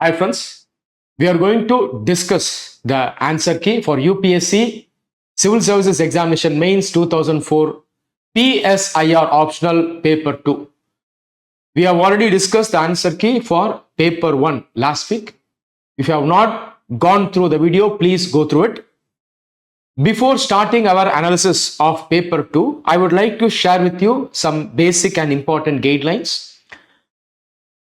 Hi friends, we are going to discuss the answer key for UPSC Civil Services Examination Mains 2004 PSIR optional paper 2. We have already discussed the answer key for paper 1 last week. If you have not gone through the video, please go through it. Before starting our analysis of paper 2, I would like to share with you some basic and important guidelines.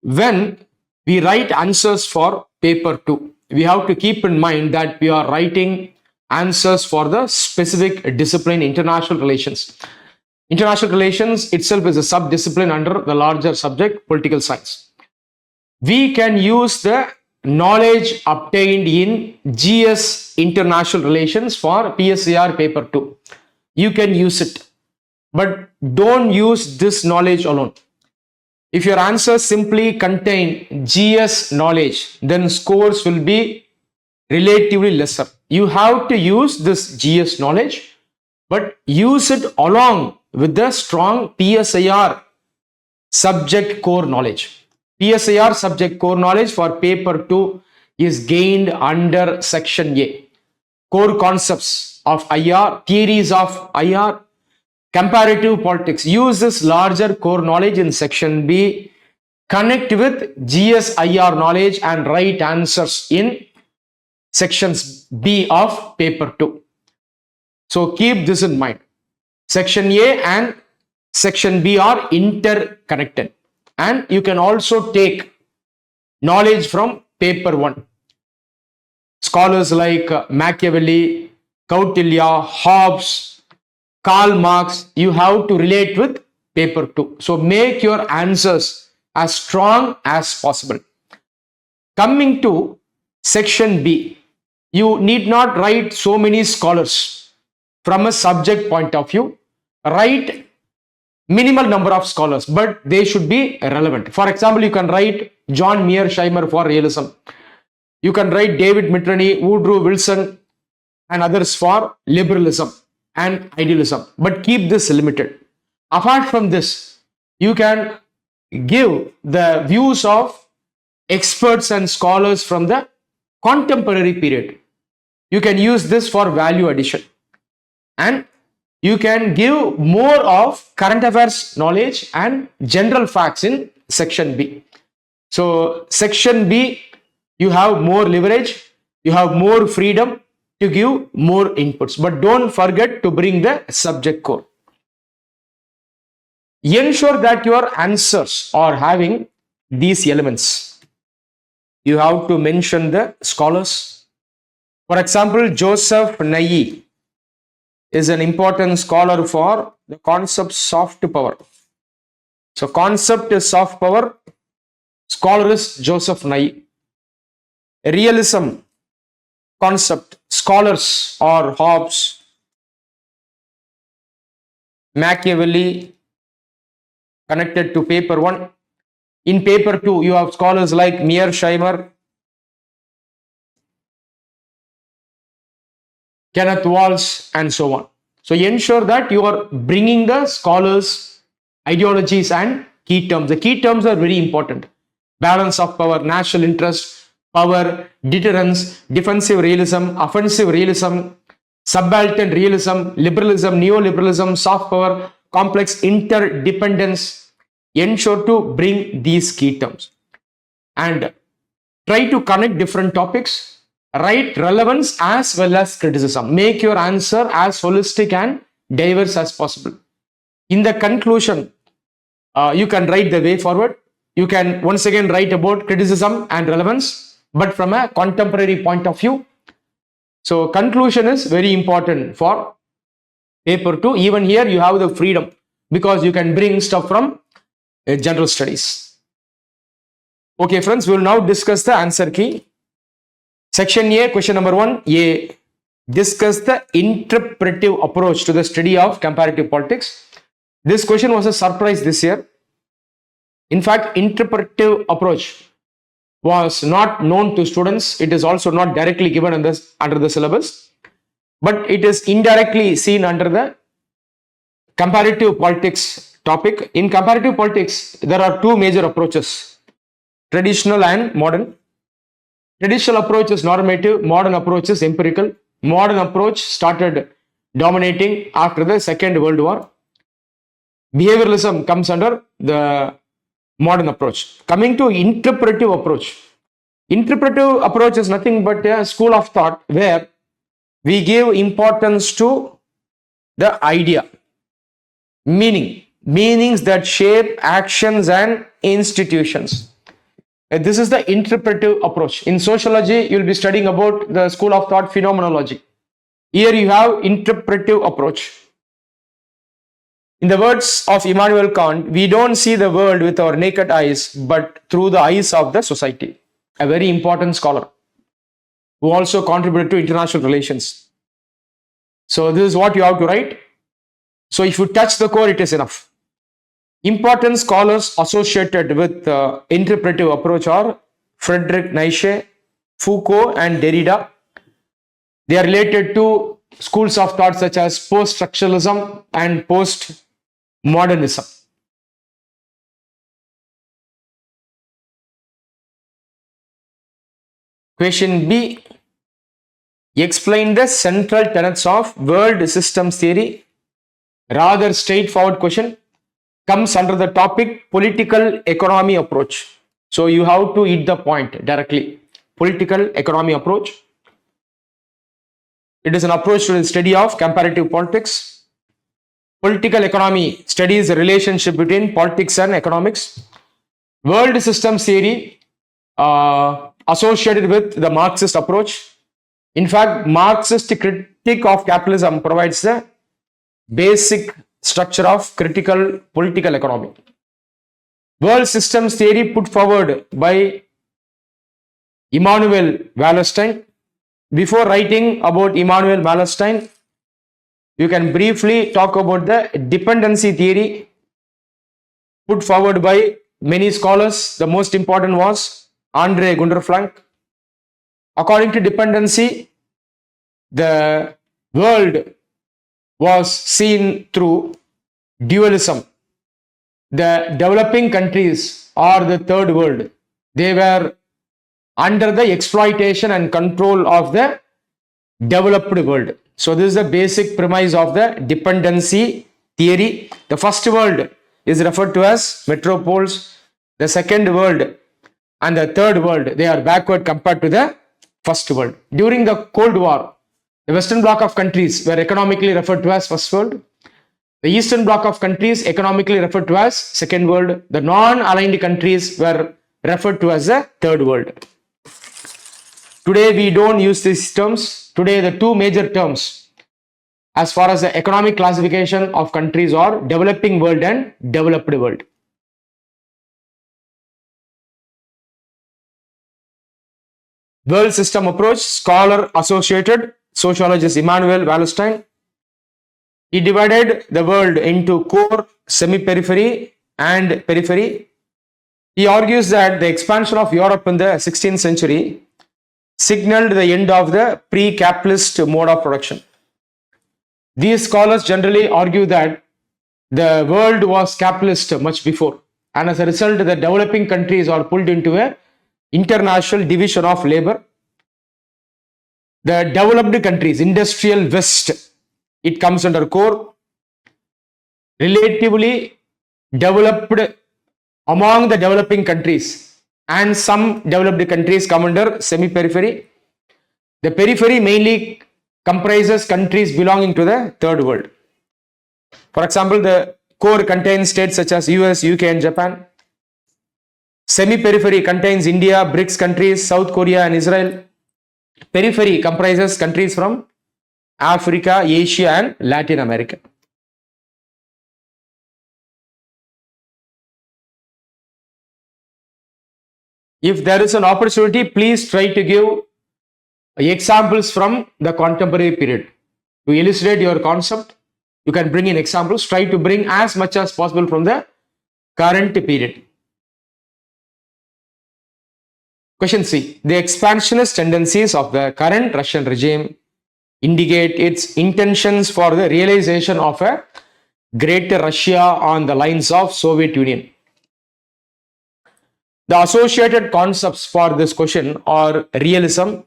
When we write answers for paper 2, we have to keep in mind that we are writing answers for the specific discipline international relations. International relations itself is a sub-discipline under the larger subject political science. We can use the knowledge obtained in GS international relations for PSIR paper 2. You can use it, but don't use this knowledge alone. If your answers simply contain GS knowledge, then scores will be relatively lesser. You have to use this GS knowledge, but use it along with the strong PSIR subject core knowledge. PSIR subject core knowledge for paper 2 is gained under section A. Core concepts of IR, theories of IR, comparative politics. Use this larger core knowledge in section B. Connect with GSIR knowledge and write answers in sections B of paper 2. So keep this in mind. Section A and section B are interconnected, and you can also take knowledge from paper 1. Scholars like Machiavelli, Kautilya, Hobbes, Karl Marx, you have to relate with paper 2. So make your answers as strong as possible. Coming to section B, you need not write so many scholars from a subject point of view. Write minimal number of scholars, but they should be relevant. For example, you can write John Mearsheimer for realism. You can write David Mitrany, Woodrow Wilson, and others for liberalism and idealism, but keep this limited. Apart from this, you can give the views of experts and scholars from the contemporary period. You can use this for value addition, and you can give more of current affairs knowledge and general facts in section B. So section B, you have more leverage, you have more freedom to give more inputs, but don't forget to bring the subject core. Ensure that your answers are having these elements. You have to mention the scholars. For example, Joseph Nye is an important scholar for the concept soft power. So concept is soft power, scholar is Joseph Nye. Realism concept, scholars are Hobbes, Machiavelli, connected to paper 1. In paper 2, you have scholars like Mearsheimer, Kenneth Walsh, and so on. So ensure that you are bringing the scholars, ideologies, and key terms. The key terms are very important. Balance of power, national interest, power, deterrence, defensive realism, offensive realism, subaltern realism, liberalism, neoliberalism, soft power, complex interdependence. Ensure to bring these key terms and try to connect different topics. Write relevance as well as criticism. Make your answer as holistic and diverse as possible. In the conclusion, you can write the way forward. You can once again write about criticism and relevance, but from a contemporary point of view. So conclusion is very important for paper 2. Even here you have the freedom because you can bring stuff from general studies. Okay friends, we will now discuss the answer key. Section A, question number 1, A. Discuss the interpretive approach to the study of comparative politics. This question was a surprise this year. In fact, interpretive approach was not known to students. It is also not directly given under the syllabus, but it is indirectly seen under the comparative politics topic. In comparative politics, there are two major approaches, traditional and modern. Traditional approach is normative, modern approach is empirical. Modern approach started dominating after the Second World War. Behavioralism comes under the modern approach. Coming to interpretive approach. Interpretive approach is nothing but a school of thought where we give importance to the idea, meanings that shape actions and institutions. This is the interpretive approach. In sociology, you will be studying about the school of thought phenomenology. Here you have interpretive approach. In the words of Immanuel Kant, we don't see the world with our naked eyes, but through the eyes of the society. A very important scholar who also contributed to international relations. So this is what you have to write. So if you touch the core, it is enough. Important scholars associated with interpretive approach are Friedrich Nietzsche, Foucault, and Derrida. They are related to schools of thought such as post-structuralism and post-modernism. Question B. Explain the central tenets of world systems theory. Rather straightforward question. Comes under the topic political economy approach. So you have to hit the point directly. Political economy approach. It is an approach to the study of comparative politics. Political economy studies the relationship between politics and economics. World systems theory associated with the Marxist approach. In fact, Marxist critique of capitalism provides the basic structure of critical political economy. World systems theory put forward by Immanuel Wallerstein. Before writing about Immanuel Wallerstein, you can briefly talk about the dependency theory put forward by many scholars. The most important was Andre Gunderflank. According to dependency, the world was seen through dualism. The developing countries or the third world, they were under the exploitation and control of the developed world. So this is the basic premise of the dependency theory. The first world is referred to as metropoles. The second world and the third world, they are backward compared to the first world. During the Cold War, the Western bloc of countries were economically referred to as first world. The Eastern bloc of countries economically referred to as second world. The non-aligned countries were referred to as the third world. Today we don't use these terms. Today the two major terms as far as the economic classification of countries are developing world and developed world. World system approach, scholar associated sociologist Immanuel Wallerstein. He divided the world into core, semi-periphery, and periphery. He argues that the expansion of Europe in the 16th century signaled the end of the pre-capitalist mode of production. These scholars generally argue that the world was capitalist much before, and as a result, the developing countries are pulled into a international division of labor. The developed countries, industrial West, it comes under core. Relatively developed among the developing countries and some developed countries come under semi-periphery. The periphery mainly comprises countries belonging to the third world. For example, the core contains states such as US, UK and Japan. Semi-periphery contains India, BRICS countries, South Korea and Israel. Periphery comprises countries from Africa, Asia and Latin America. If there is an opportunity, please try to give examples from the contemporary period. To illustrate your concept, you can bring in examples. Try to bring as much as possible from the current period. Question C. The expansionist tendencies of the current Russian regime indicate its intentions for the realization of a greater Russia on the lines of Soviet Union. The associated concepts for this question are realism,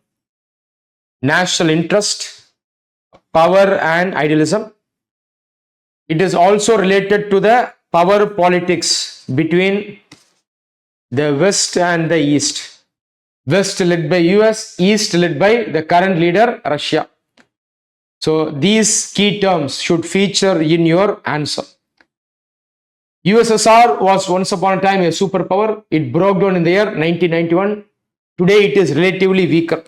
national interest, power and idealism. It is also related to the power politics between the West and the East. West led by US, East led by the current leader Russia. So these key terms should feature in your answer. USSR was once upon a time a superpower. It broke down in the year 1991. Today it is relatively weaker.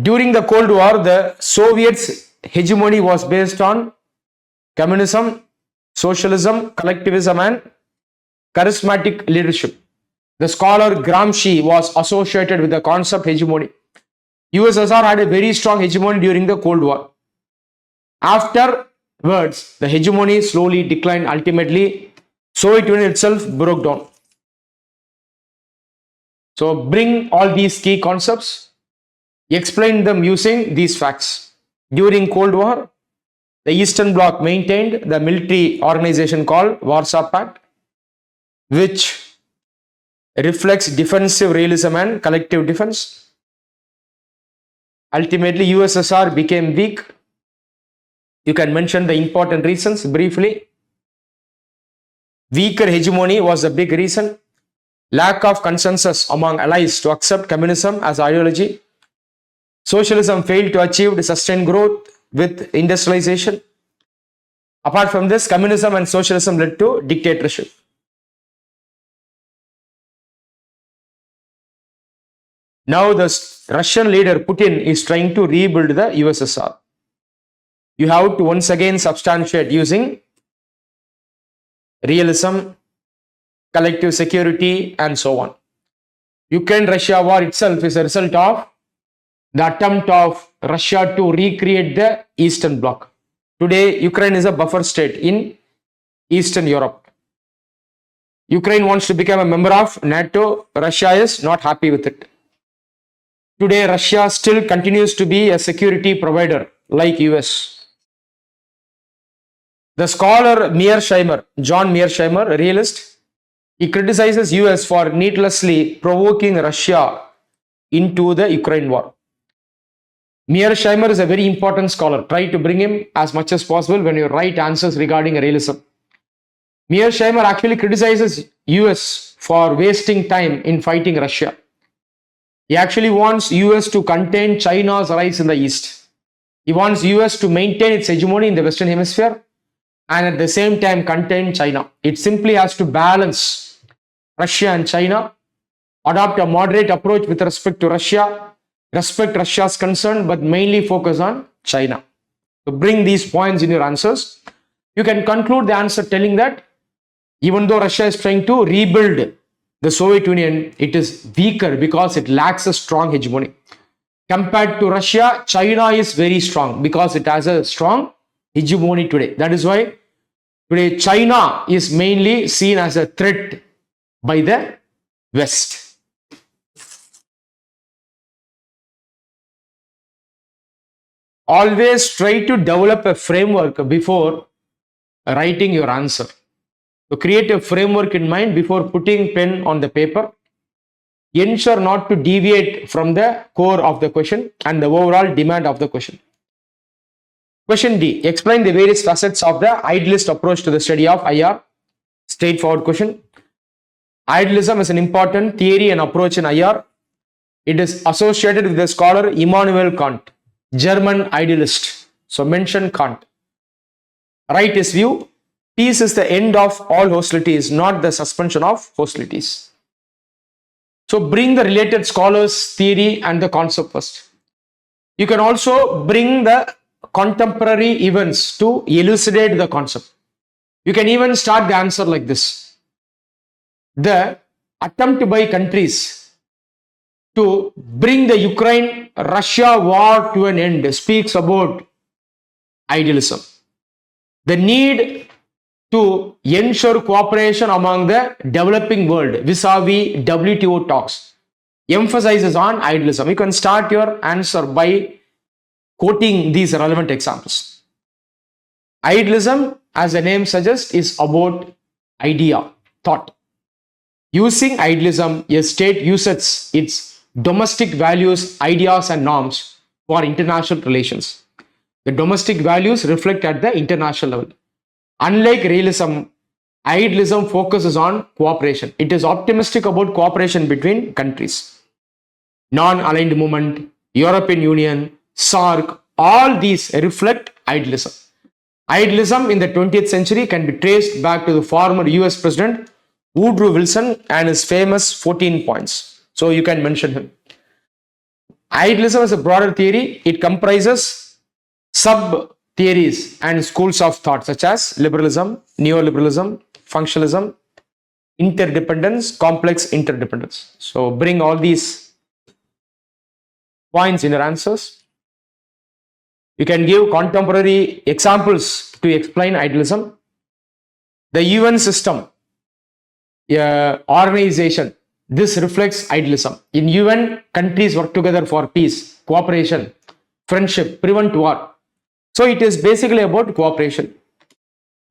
During the Cold War, the Soviets' hegemony was based on communism, socialism, collectivism, and charismatic leadership. The scholar Gramsci was associated with the concept hegemony. USSR had a very strong hegemony during the Cold War. Afterwards, the hegemony slowly declined. Ultimately, Soviet Union itself broke down. So bring all these key concepts, explain them using these facts. During Cold War, the Eastern Bloc maintained the military organization called Warsaw Pact, which reflects defensive realism and collective defense. Ultimately, USSR became weak. You can mention the important reasons briefly. Weaker hegemony was a big reason. Lack of consensus among allies to accept communism as ideology. Socialism failed to achieve sustained growth with industrialization. Apart from this, communism and socialism led to dictatorship. Now the Russian leader Putin is trying to rebuild the USSR. You have to once again substantiate using realism, collective security, and so on. Ukraine-Russia war itself is a result of the attempt of Russia to recreate the Eastern Bloc. Today, Ukraine is a buffer state in Eastern Europe. Ukraine wants to become a member of NATO. Russia is not happy with it. Today, Russia still continues to be a security provider like US. The scholar John Mearsheimer, a realist, he criticizes US for needlessly provoking Russia into the Ukraine war. Mearsheimer is a very important scholar. Try to bring him as much as possible when you write answers regarding realism. Mearsheimer actually criticizes US for wasting time in fighting Russia. He actually wants US to contain China's rise in the East. He wants US to maintain its hegemony in the Western Hemisphere and at the same time contain China. It simply has to balance Russia and China, adopt a moderate approach with respect to Russia, respect Russia's concern, but mainly focus on China. So bring these points in your answers. You can conclude the answer telling that even though Russia is trying to rebuild the Soviet Union, it is weaker because it lacks a strong hegemony. Compared to Russia, China is very strong because it has a strong hegemony today. That is why today China is mainly seen as a threat by the West. Always try to develop a framework before writing your answer. So create a framework in mind before putting pen on the paper. Ensure not to deviate from the core of the question and the overall demand of the question. Question D. Explain the various facets of the idealist approach to the study of IR. Straightforward question. Idealism is an important theory and approach in IR. It is associated with the scholar Immanuel Kant, German idealist. So mention Kant. Write his view. Peace is the end of all hostilities, not the suspension of hostilities. So bring the related scholars' theory and the concept first. You can also bring the contemporary events to elucidate the concept. You can even start the answer like this. The attempt by countries to bring the Ukraine-Russia war to an end speaks about idealism. The need to ensure cooperation among the developing world vis-a-vis WTO talks emphasizes on idealism. You can start your answer by quoting these relevant examples. Idealism, as the name suggests, is about idea. thought. Using idealism, a state uses its domestic values, ideas, and norms for international relations. The domestic values reflect at the international level. Unlike realism, idealism focuses on cooperation. It is optimistic about cooperation between countries. Non-aligned movement, European Union, SAARC, all these reflect idealism. Idealism in the 20th century can be traced back to the former US President Woodrow Wilson and his famous 14 points. So you can mention him. Idealism is a broader theory. It comprises sub-theories and schools of thought such as liberalism, neoliberalism, functionalism, interdependence, complex interdependence. So bring all these points in your answers. You can give contemporary examples to explain idealism. The UN system, organization, this reflects idealism. In UN, countries work together for peace, cooperation, friendship, prevent war. So it is basically about cooperation.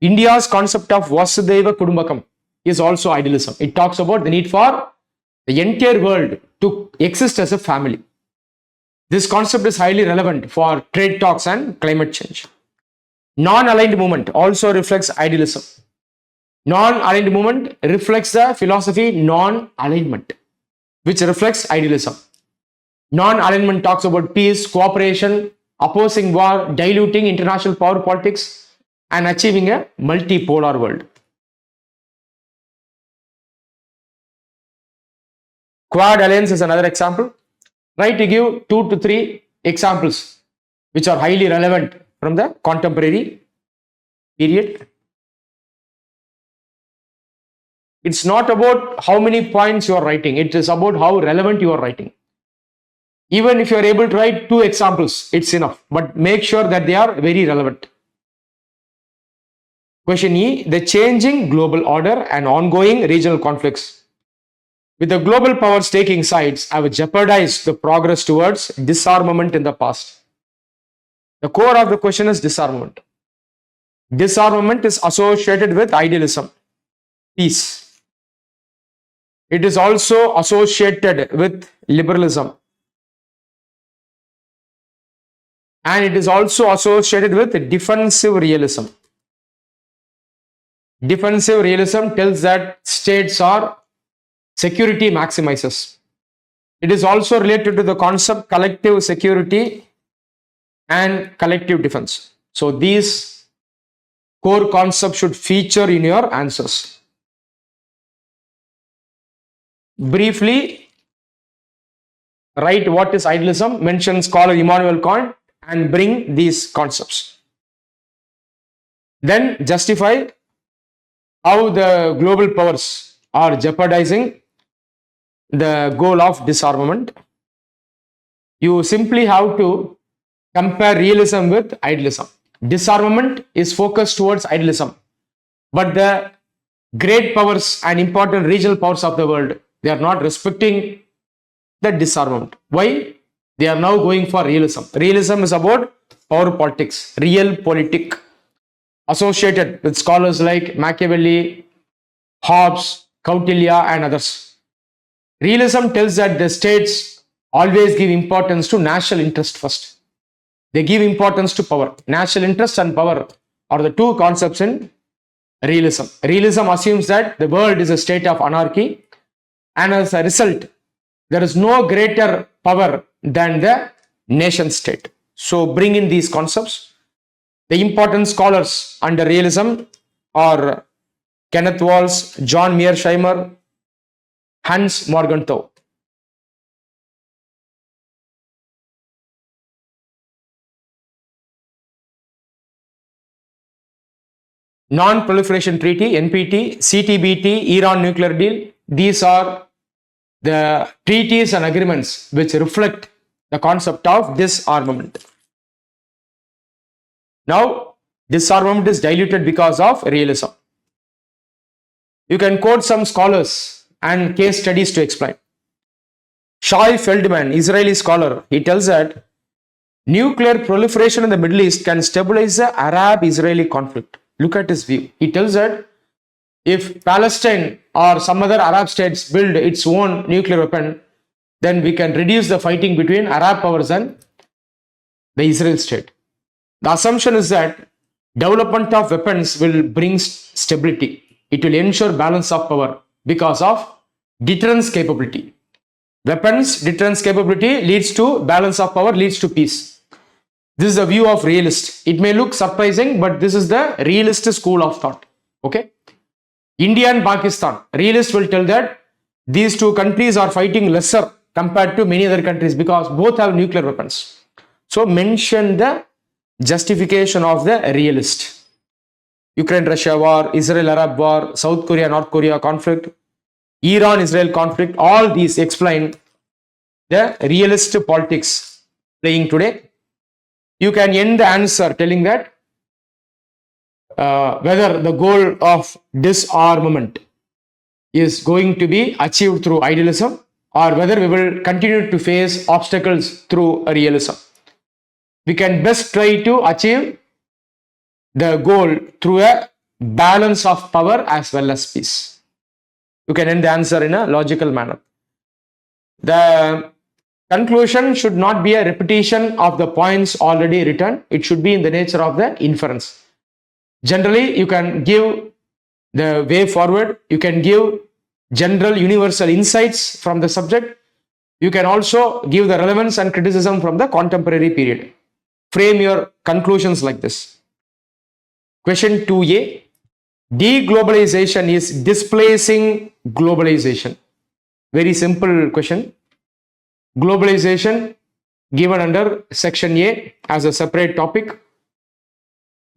India's concept of Vasudhaiva Kudumbakam is also idealism. It talks about the need for the entire world to exist as a family. This concept is highly relevant for trade talks and climate change. Non-aligned movement also reflects idealism. Non-aligned movement reflects the philosophy non-alignment, which reflects idealism. Non-alignment talks about peace, cooperation, opposing war, diluting international power politics, and achieving a multipolar world. Quad alliance is another example. Try to give 2 to 3 examples which are highly relevant from the contemporary period. It's not about how many points you are writing, it is about how relevant you are writing. Even if you are able to write 2 examples, it's enough, but make sure that they are very relevant. Question E, the changing global order and ongoing regional conflicts, with the global powers taking sides, have jeopardized the progress towards disarmament in the past. The core of the question is disarmament. Disarmament is associated with idealism, peace. It is also associated with liberalism. And it is also associated with defensive realism. Defensive realism tells that states are security maximizers. It is also related to the concept collective security and collective defense. So these core concepts should feature in your answers. Briefly, write what is idealism, mention scholar Immanuel Kant, and bring these concepts. Then justify how the global powers are jeopardizing the goal of disarmament. You simply have to compare realism with idealism. Disarmament is focused towards idealism, but the great powers and important regional powers of the world, they are not respecting the disarmament. Why? They are now going for realism. Realism is about power politics, realpolitik, associated with scholars like Machiavelli, Hobbes, Kautilya, and others. Realism tells that the states always give importance to national interest first. They give importance to power. National interest and power are the 2 concepts in realism. Realism assumes that the world is a state of anarchy, and as a result, there is no greater power than the nation state. So bring in these concepts. The important scholars under realism are Kenneth Walls, John Mearsheimer, Hans Morgenthau. Non-Proliferation Treaty, NPT, CTBT, Iran nuclear deal, these are the treaties and agreements which reflect the concept of disarmament. Now, disarmament is diluted because of realism. You can quote some scholars and case studies to explain. Shai Feldman, Israeli scholar, he tells that nuclear proliferation in the Middle East can stabilize the Arab-Israeli conflict. Look at his view. He tells that if Palestine or some other Arab states build its own nuclear weapon, then we can reduce the fighting between Arab powers and the Israel state. The assumption is that development of weapons will bring stability. It will ensure balance of power because of deterrence capability. Weapons deterrence capability leads to balance of power, leads to peace. This is the view of realist. It may look surprising, but this is the realist school of thought. Okay. India and Pakistan, realists will tell that these two countries are fighting lesser compared to many other countries because both have nuclear weapons. So mention the justification of the realist. Ukraine-Russia war, Israel-Arab war, South Korea-North Korea conflict, Iran-Israel conflict, all these explain the realist politics playing today. You can end the answer telling that whether the goal of disarmament is going to be achieved through idealism or whether we will continue to face obstacles through realism. We can best try to achieve the goal through a balance of power as well as peace. You can end the answer in a logical manner. The conclusion should not be a repetition of the points already written. It should be in the nature of the inference. Generally, you can give the way forward. You can give general universal insights from the subject. You can also give the relevance and criticism from the contemporary period. Frame your conclusions like this. Question 2a. Deglobalization is displacing globalization. Very simple question. Globalization given under section A as a separate topic.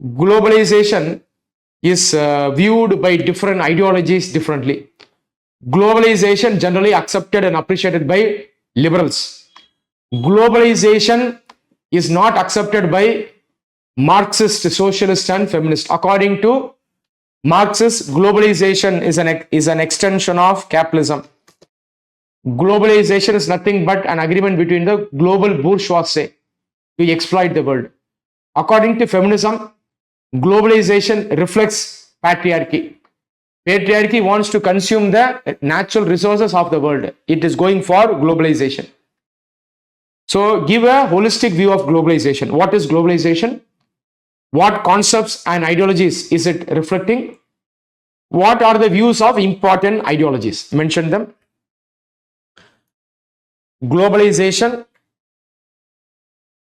Globalization is viewed by different ideologies differently. Globalization generally accepted and appreciated by liberals. Globalization is not accepted by Marxist, socialist and feminist. According to Marxists, globalization is an extension of capitalism. Globalization is nothing but an agreement between the global bourgeoisie to exploit the world. According to feminism, globalization reflects patriarchy. Patriarchy wants to consume the natural resources of the world. It is going for globalization. So give a holistic view of globalization. What is globalization? What concepts and ideologies is it reflecting? What are the views of important ideologies? Mention them. Globalization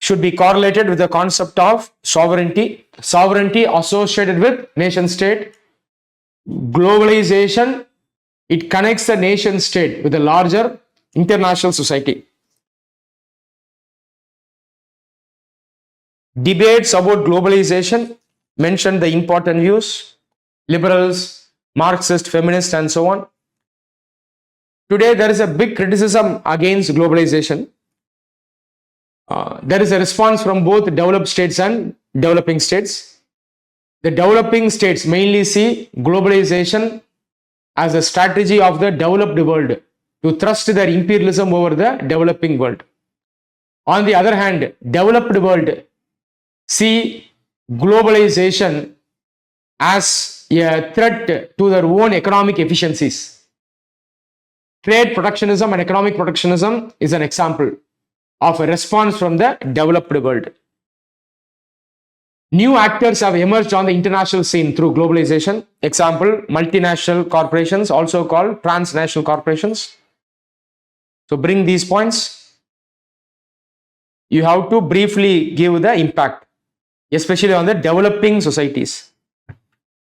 should be correlated with the concept of sovereignty. Sovereignty associated with nation state. Globalization, it connects the nation state with the larger international society. Debates about globalization, mention the important views, liberals, Marxist, feminist, and so on. Today, there is a big criticism against globalization. There is a response from both developed states and developing states. The developing states mainly see globalization as a strategy of the developed world to thrust their imperialism over the developing world. On the other hand, developed world see globalization as a threat to their own economic efficiencies. Trade protectionism and economic protectionism is an example of a response from the developed world. New actors have emerged on the international scene through globalization. Example, multinational corporations, also called transnational corporations. So bring these points. You have to briefly give the impact, especially on the developing societies.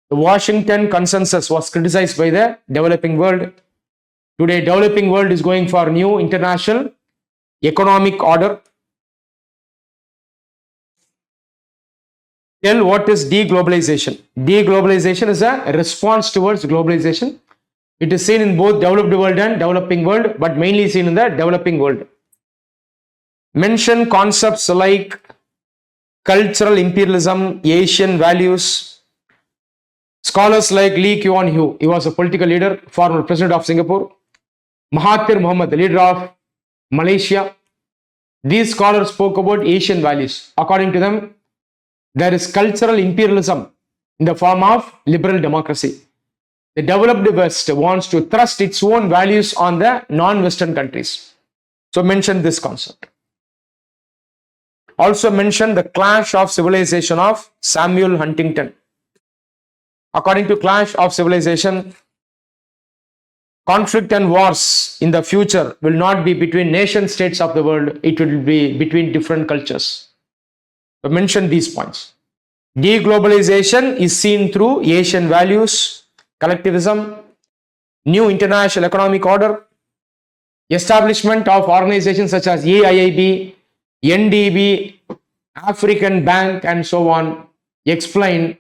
The Washington Consensus was criticized by the developing world. Today, developing world is going for new international economic order. Tell what is deglobalization. Deglobalization is a response towards globalization. It is seen in both developed world and developing world, but mainly seen in the developing world. Mention concepts like cultural imperialism, Asian values. Scholars like Lee Kuan Yew, he was a political leader, former president of Singapore. Mahathir Mohamad, the leader of Malaysia. These scholars spoke about Asian values. According to them, there is cultural imperialism in the form of liberal democracy. The developed West wants to thrust its own values on the non-Western countries. So mention this concept. Also mention the clash of civilization of Samuel Huntington. According to Clash of Civilization, conflict and wars in the future will not be between nation states of the world, it will be between different cultures. So mention these points. Deglobalization is seen through Asian values, collectivism, new international economic order, establishment of organizations such as AIIB, NDB, African Bank, and so on. Explain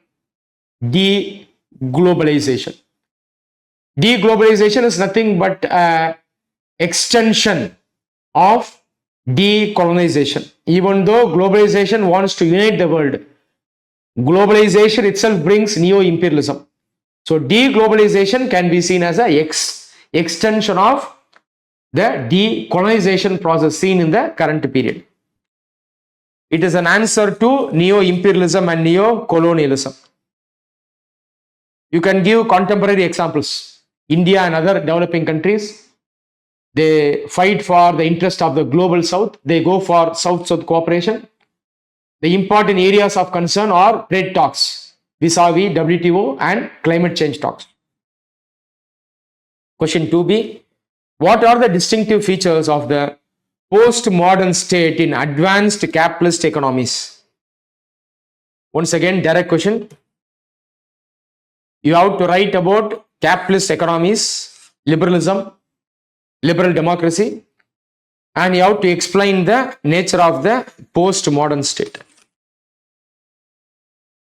deglobalization. Deglobalization is nothing but an extension of decolonization. Even though globalization wants to unite the world, globalization itself brings neo-imperialism. So deglobalization can be seen as an extension of the decolonization process seen in the current period. It is an answer to neo-imperialism and neo-colonialism. You can give contemporary examples. India and other developing countries, they fight for the interest of the global south. They go for south-south cooperation. The important areas of concern are trade talks vis-a-vis WTO and climate change talks. Question 2b. What are the distinctive features of the post-modern state in advanced capitalist economies? Once again, direct question. You have to write about capitalist economies, liberalism, liberal democracy, and you have to explain the nature of the post-modern state.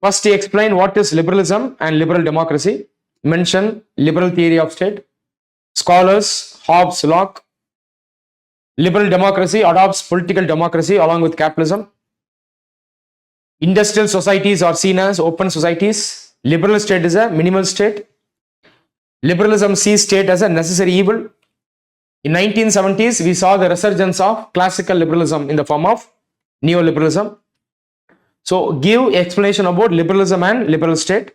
First, you explain what is liberalism and liberal democracy. Mention liberal theory of state. Scholars, Hobbes, Locke. Liberal democracy adopts political democracy along with capitalism. Industrial societies are seen as open societies. Liberal state is a minimal state. Liberalism sees state as a necessary evil. In 1970s, we saw the resurgence of classical liberalism in the form of neoliberalism. So, give explanation about liberalism and liberal state.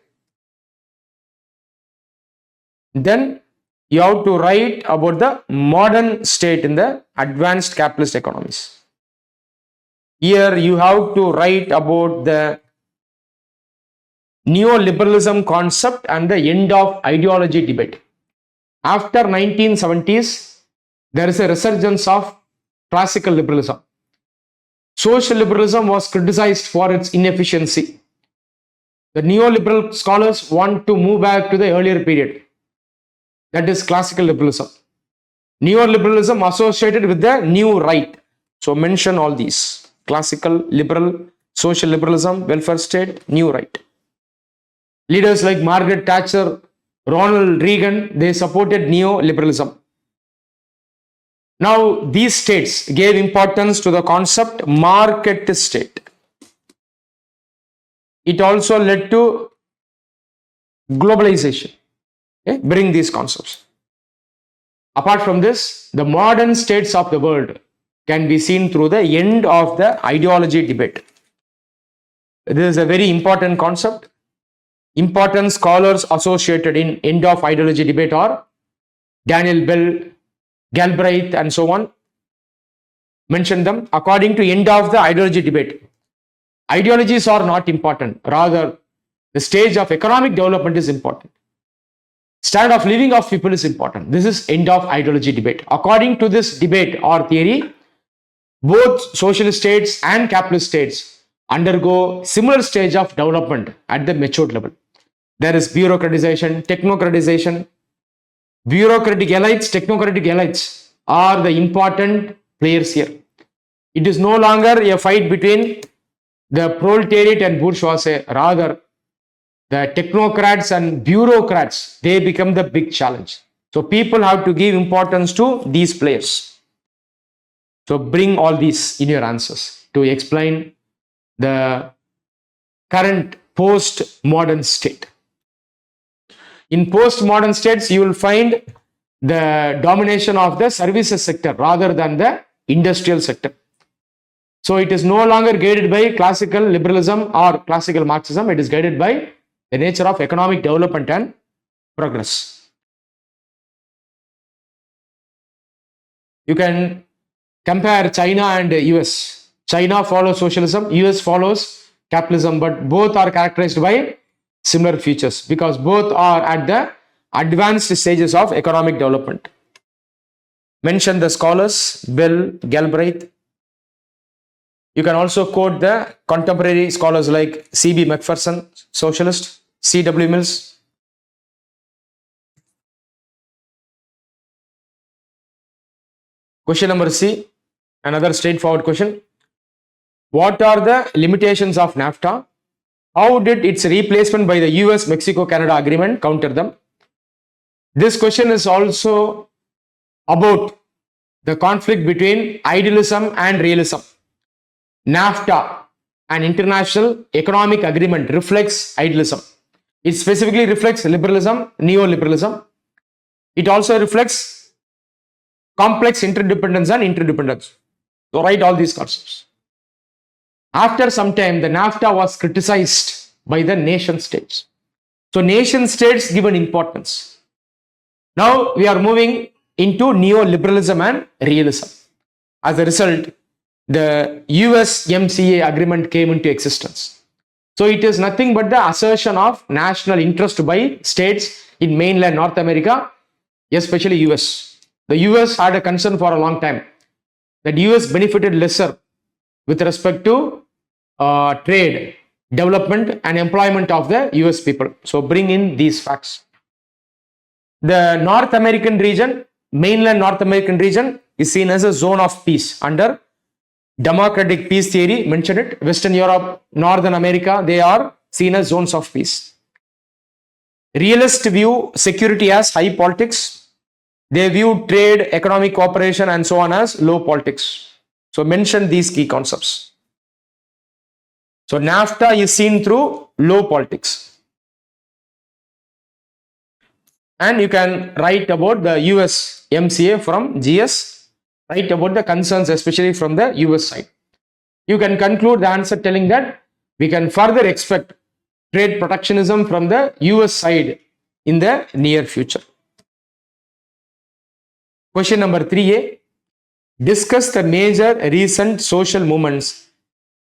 Then, you have to write about the modern state in the advanced capitalist economies. Here, you have to write about the neoliberalism concept and the end of ideology debate. After 1970s, there is a resurgence of classical liberalism. Social liberalism was criticized for its inefficiency. The neoliberal scholars want to move back to the earlier period. That is classical liberalism. Neoliberalism associated with the new right. So mention all these. Classical, liberal, social liberalism, welfare state, new right. Leaders like Margaret Thatcher, Ronald Reagan, they supported neoliberalism. Now, these states gave importance to the concept market state. It also led to globalization. Okay? Bring these concepts. Apart from this, the modern states of the world can be seen through the end of the ideology debate. This is a very important concept. Important scholars associated in end of ideology debate are Daniel Bell, Galbraith, and so on. Mention them. According to end of the ideology debate, ideologies are not important. Rather, the stage of economic development is important. Standard of living of people is important. This is end of ideology debate. According to this debate or theory, both socialist states and capitalist states undergo similar stage of development at the matured level. There is bureaucratization, technocratization. Bureaucratic elites, technocratic elites are the important players here. It is no longer a fight between the proletariat and bourgeoisie. Rather, the technocrats and bureaucrats, they become the big challenge. So people have to give importance to these players. So bring all these in your answers to explain the current post-modern state. In post-modern states, you will find the domination of the services sector rather than the industrial sector. So it is no longer guided by classical liberalism or classical Marxism. It is guided by the nature of economic development and progress. You can compare China and US. China follows socialism, US follows capitalism, but both are characterized by similar features because both are at the advanced stages of economic development. Mention the scholars, Bell, Galbraith. You can also quote the contemporary scholars like C.B. Macpherson, socialist, C.W. Mills. Question number C, another straightforward question. What are the limitations of NAFTA? How did its replacement by the US-Mexico-Canada agreement counter them? This question is also about the conflict between idealism and realism. NAFTA, an international economic agreement, reflects idealism. It specifically reflects liberalism, neoliberalism. It also reflects complex interdependence and interdependence. So write all these concepts. After some time, the NAFTA was criticized by the nation states. So nation states given importance. Now we are moving into neoliberalism and realism. As a result, the USMCA agreement came into existence. So it is nothing but the assertion of national interest by states in mainland North America, especially US. The US had a concern for a long time that US benefited lesser with respect to trade, development and employment of the US people. So bring in these facts. The North American region, mainland North American region, is seen as a zone of peace under democratic peace theory. Mentioned it. Western Europe, Northern America, they are seen as zones of peace. Realists view security as high politics. They view trade, economic cooperation and so on as low politics. So mention these key concepts. So NAFTA is seen through low politics. And you can write about the US MCA from GS, write about the concerns especially from the US side. You can conclude the answer telling that we can further expect trade protectionism from the US side in the near future. Question number 3A. Discuss the major recent social movements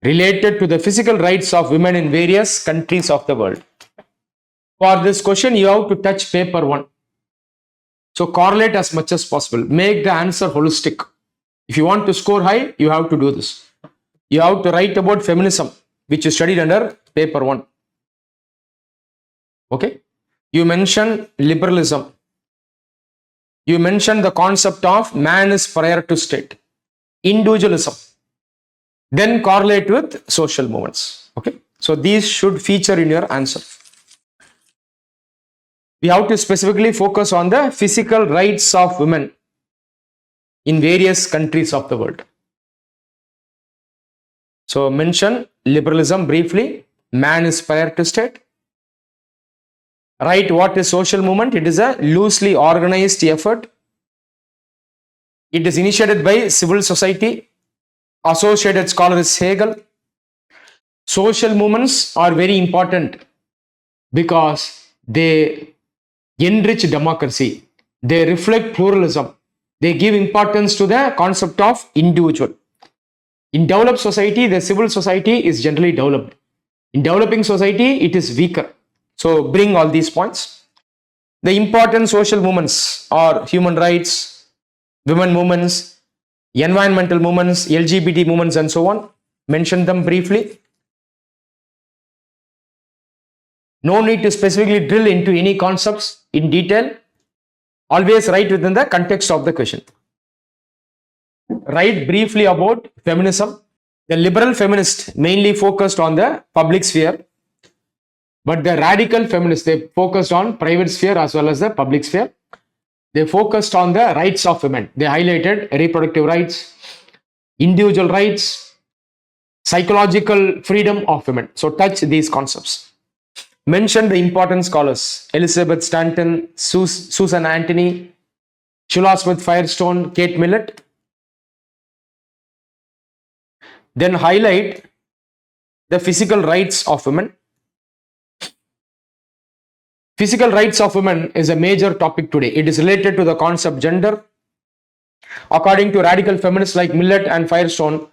related to the physical rights of women in various countries of the world. For this question, you have to touch paper 1. So correlate as much as possible. Make the answer holistic. If you want to score high, you have to do this. You have to write about feminism, which is studied under paper 1. Okay. You mention liberalism. You mention the concept of man is prior to state. Individualism. Then correlate with social movements. Okay. So these should feature in your answer. We have to specifically focus on the physical rights of women in various countries of the world. So mention liberalism briefly. Man is prior to state. Write what is social movement. It is a loosely organized effort. It is initiated by civil society. Associated scholar is Hegel. Social movements are very important because they enrich democracy. They reflect pluralism. They give importance to the concept of individual. In developed society, the civil society is generally developed. In developing society, it is weaker. So bring all these points. The important social movements are human rights, women movements, environmental movements, LGBT movements and so on. Mention them briefly. No need to specifically drill into any concepts in detail. Always write within the context of the question. Write briefly about feminism. The liberal feminist mainly focused on the public sphere, but the radical feminists, they focused on private sphere as well as the public sphere. They focused on the rights of women. They highlighted reproductive rights, individual rights, psychological freedom of women. So touch these concepts. Mention the important scholars: Elizabeth Stanton, Susan Anthony, Sheila Smith Firestone, Kate Millett. Then highlight the physical rights of women. Physical rights of women is a major topic today. It is related to the concept gender. According to radical feminists like Millett and Firestone,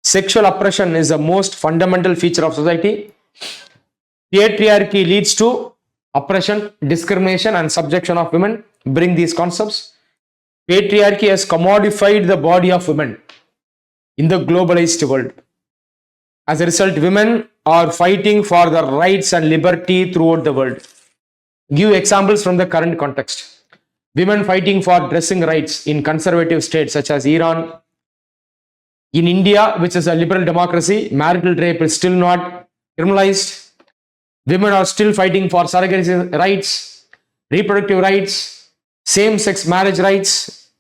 sexual oppression is the most fundamental feature of society. Patriarchy leads to oppression, discrimination, and subjection of women. Bring these concepts. Patriarchy has commodified the body of women in the globalized world. As a result, women are fighting for their rights and liberty throughout the world. Give examples from the current context. Women fighting for dressing rights in conservative states such as Iran. In India, which is a liberal democracy, marital rape is still not criminalized. Women are still fighting for surrogacy rights, reproductive rights, same-sex marriage rights.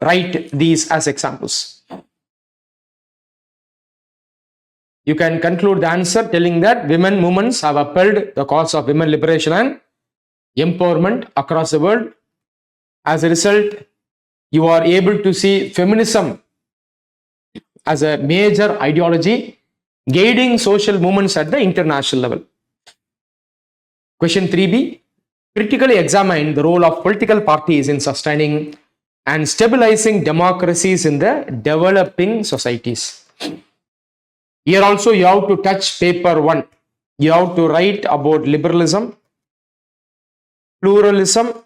Write these as examples. You can conclude the answer telling that women movements have upheld the cause of women liberation and empowerment across the world. As a result, you are able to see feminism as a major ideology guiding social movements at the international level. Question 3b. Critically examine the role of political parties in sustaining and stabilizing democracies in the developing societies. Here also you have to touch paper 1. You have to write about liberalism, pluralism,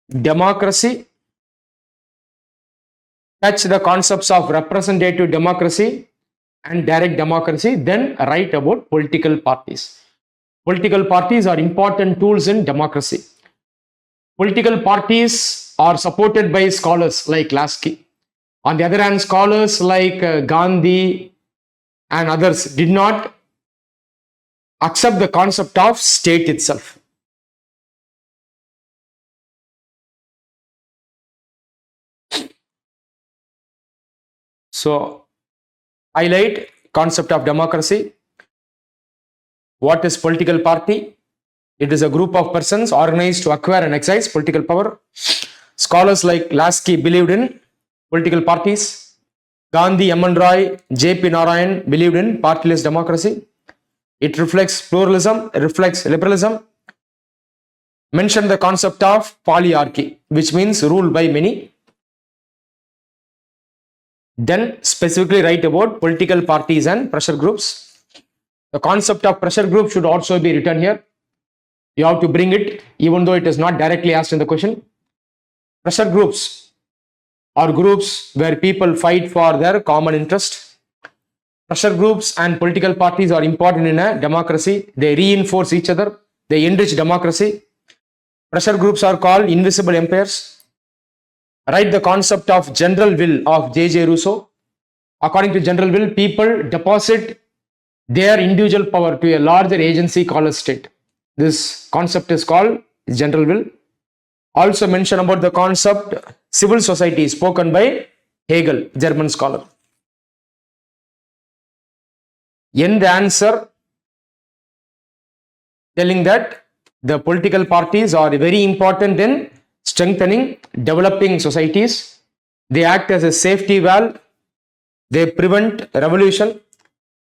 democracy, touch the concepts of representative democracy and direct democracy, then write about political parties. Political parties are important tools in democracy. Political parties are supported by scholars like Lasky. On the other hand, scholars like Gandhi and others did not accept the concept of state itself. So, highlight concept of democracy. What is political party? It is a group of persons organized to acquire and exercise political power. Scholars like Lasky believed in political parties. Gandhi, M.N. Roy, J.P. Narayan believed in partyless democracy. It reflects pluralism, it reflects liberalism. Mention the concept of polyarchy, which means rule by many. Then specifically write about political parties and pressure groups. The concept of pressure group should also be written here. You have to bring it, even though it is not directly asked in the question. Pressure groups are groups where people fight for their common interest. Pressure groups and political parties are important in a democracy. They reinforce each other. They enrich democracy. Pressure groups are called invisible empires. Write the concept of general will of J.J. Rousseau. According to general will, people deposit their individual power to a larger agency called a state. This concept is called general will. Also mention about the concept civil society spoken by Hegel, German scholar. End the answer telling that the political parties are very important in strengthening developing societies. They act as a safety valve. They prevent revolution.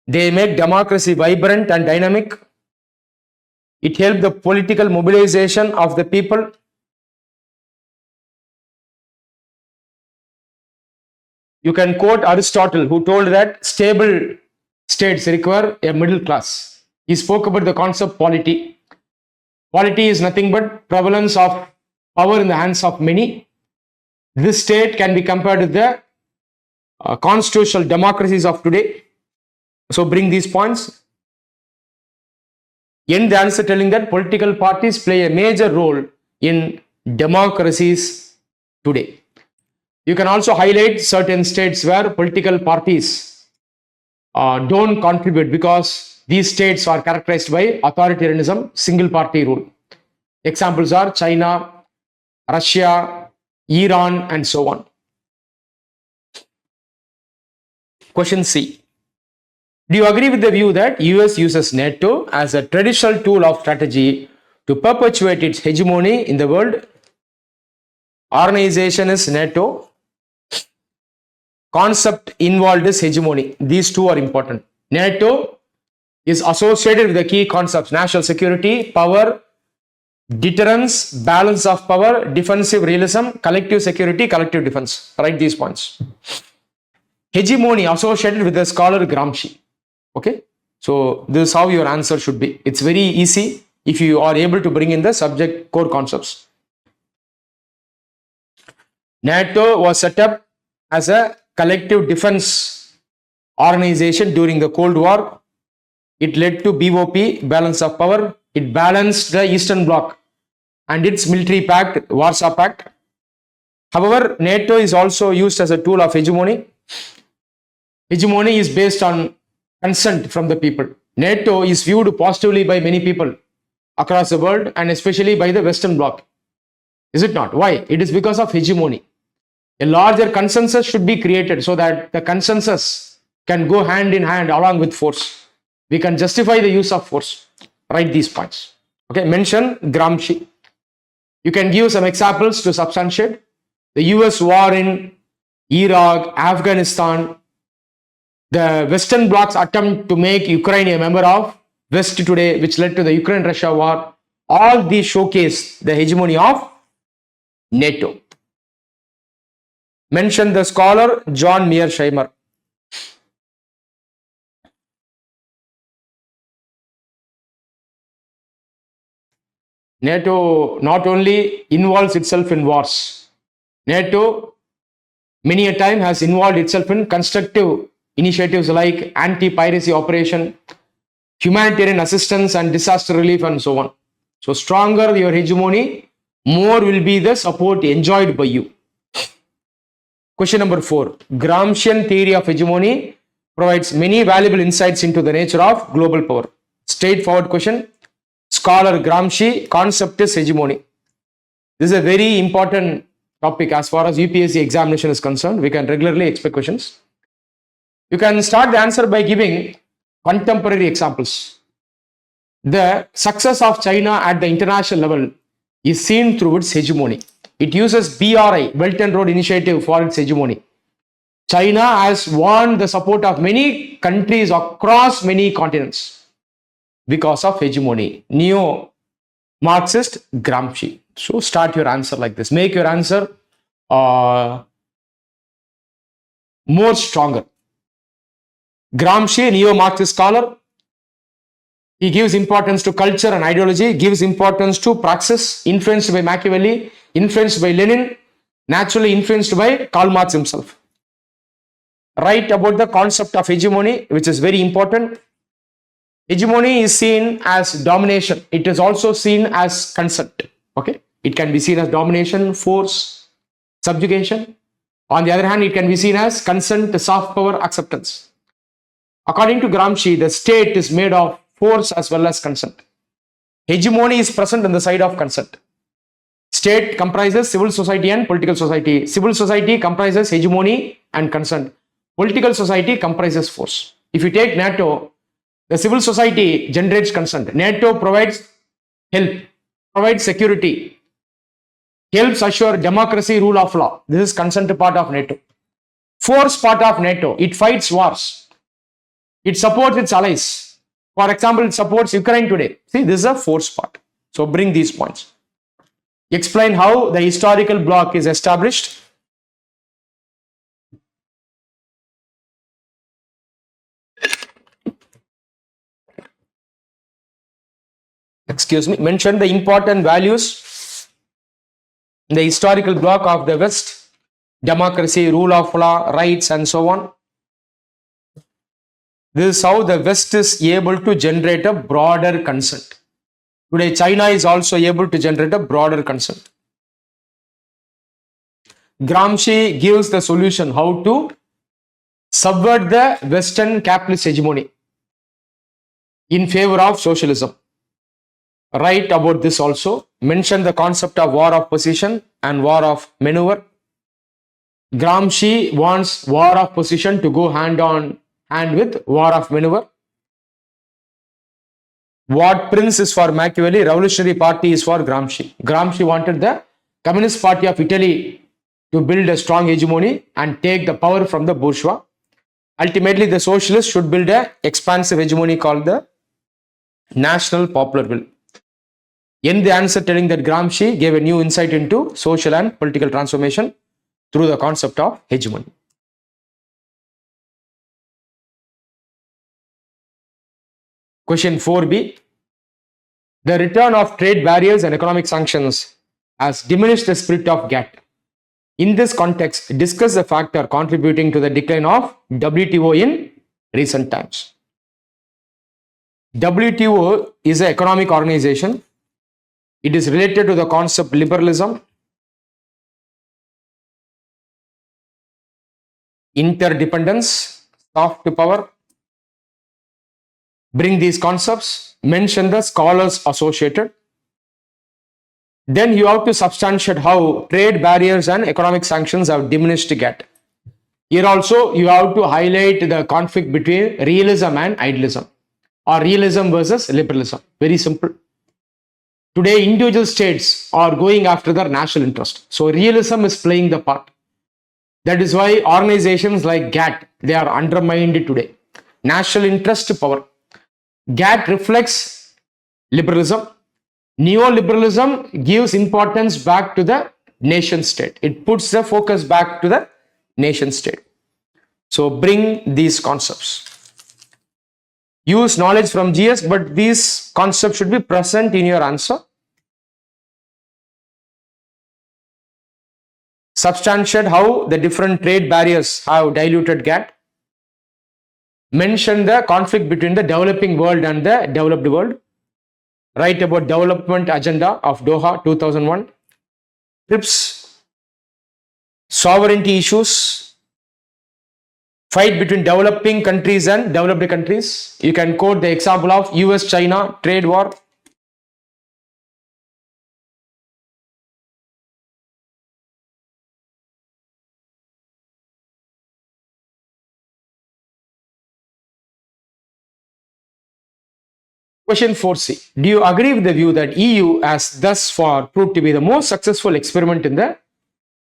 They make democracy vibrant and dynamic. It helps the political mobilization of the people. You can quote Aristotle, who told that stable states require a middle class. He spoke about the concept polity. Polity is nothing but prevalence of power in the hands of many. This state can be compared with the constitutional democracies of today. So bring these points. End the answer telling that political parties play a major role in democracies today. You can also highlight certain states where political parties don't contribute because these states are characterized by authoritarianism, single party rule. Examples are China, Russia, Iran, and so on. Question C. Do you agree with the view that US uses NATO as a traditional tool of strategy to perpetuate its hegemony in the world? Organization is NATO. Concept involved is hegemony. These two are important. NATO is associated with the key concepts: national security, power, deterrence, balance of power, defensive realism, collective security, collective defense. Write these points. Hegemony associated with the scholar Gramsci. Okay, so this is how your answer should be. It's very easy if you are able to bring in the subject core concepts. NATO was set up as a collective defense organization during the Cold War. It led to BOP, balance of power. It balanced the Eastern Bloc and its military pact, Warsaw Pact. However, NATO is also used as a tool of hegemony. Hegemony is based on consent from the people. NATO is viewed positively by many people across the world and especially by the Western Bloc. Is it not? Why? It is because of hegemony. A larger consensus should be created so that the consensus can go hand in hand along with force. We can justify the use of force. Write these points. Okay, mention Gramsci. You can give some examples to substantiate. The US war in Iraq, Afghanistan, the Western Bloc's attempt to make Ukraine a member of West today, which led to the Ukraine-Russia war. All these showcase the hegemony of NATO. Mention the scholar John Mearsheimer. NATO not only involves itself in wars, NATO many a time has involved itself in constructive initiatives like anti-piracy operation, humanitarian assistance and disaster relief and so on. So stronger your hegemony, more will be the support enjoyed by you. Question number 4. Gramscian theory of hegemony provides many valuable insights into the nature of global power. Straightforward question. Scholar Gramsci, concept is hegemony. This is a very important topic as far as UPSC examination is concerned. We can regularly expect questions. You can start the answer by giving contemporary examples. The success of China at the international level is seen through its hegemony. It uses BRI, Belt and Road Initiative, for its hegemony. China has won the support of many countries across many continents because of hegemony. Neo-Marxist Gramsci. So start your answer like this. Make your answer more stronger. Gramsci, neo-Marxist scholar. He gives importance to culture and ideology, gives importance to praxis, influenced by Machiavelli, influenced by Lenin, naturally influenced by Karl Marx himself. Write about the concept of hegemony, which is very important. Hegemony is seen as domination. It is also seen as consent. Okay, it can be seen as domination, force, subjugation. On the other hand, it can be seen as consent, soft power, acceptance. According to Gramsci, the state is made of force as well as consent. Hegemony is present on the side of consent. State comprises civil society and political society. Civil society comprises hegemony and consent. Political society comprises force. If you take NATO, the civil society generates consent. NATO provides help, provides security, helps assure democracy, rule of law. This is consent part of NATO. Force part of NATO, it fights wars. It supports its allies. For example, it supports Ukraine today. See, this is a force part. So bring these points. Explain how the historical bloc is established. Mention the important values in the historical bloc of the West: democracy, rule of law, rights, and so on. This is how the West is able to generate a broader consent. Today, China is also able to generate a broader consent. Gramsci gives the solution how to subvert the Western capitalist hegemony in favor of socialism. Write about this also. Mention the concept of war of position and war of maneuver. Gramsci wants war of position to go hand on hand with war of maneuver. What prince is for Machiavelli, Revolutionary Party is for Gramsci. Gramsci wanted the Communist Party of Italy to build a strong hegemony and take the power from the bourgeois. Ultimately, the socialists should build an expansive hegemony called the National popular will. End the answer telling that Gramsci gave a new insight into social and political transformation through the concept of hegemony. Question 4b. The return of trade barriers and economic sanctions has diminished the spirit of GATT. In this context, discuss the factor contributing to the decline of WTO in recent times. WTO is an economic organization. It is related to the concept liberalism, interdependence, soft power. Bring these concepts, mention the scholars associated. Then you have to substantiate how trade barriers and economic sanctions have diminished GATT. Here also you have to highlight the conflict between realism and idealism, or realism versus liberalism. Very simple. Today individual states are going after their national interest. So realism is playing the part. That is why organizations like GATT, they are undermined today. National interest power. GATT reflects liberalism. Neoliberalism gives importance back to the nation state. It puts the focus back to the nation state. So bring these concepts. Use knowledge from GS, but these concepts should be present in your answer. Substantiate how the different trade barriers have diluted GATT. Mention the conflict between the developing world and the developed world. Write about development agenda of Doha 2001. TRIPS, sovereignty issues, fight between developing countries and developed countries. You can quote the example of US-China trade war. Question 4c. Do you agree with the view that EU has thus far proved to be the most successful experiment in the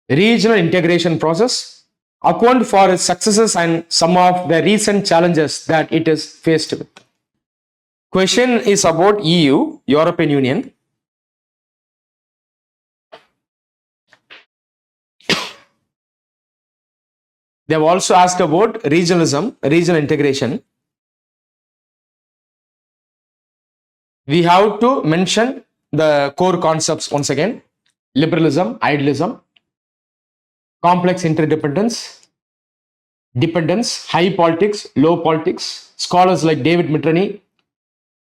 regional integration process? Account for its successes and some of the recent challenges that it is faced with. Question is about EU, European Union. They have also asked about regionalism, regional integration. We have to mention the core concepts once again: liberalism, idealism, complex interdependence, dependence, high politics, low politics. Scholars like David Mitrani,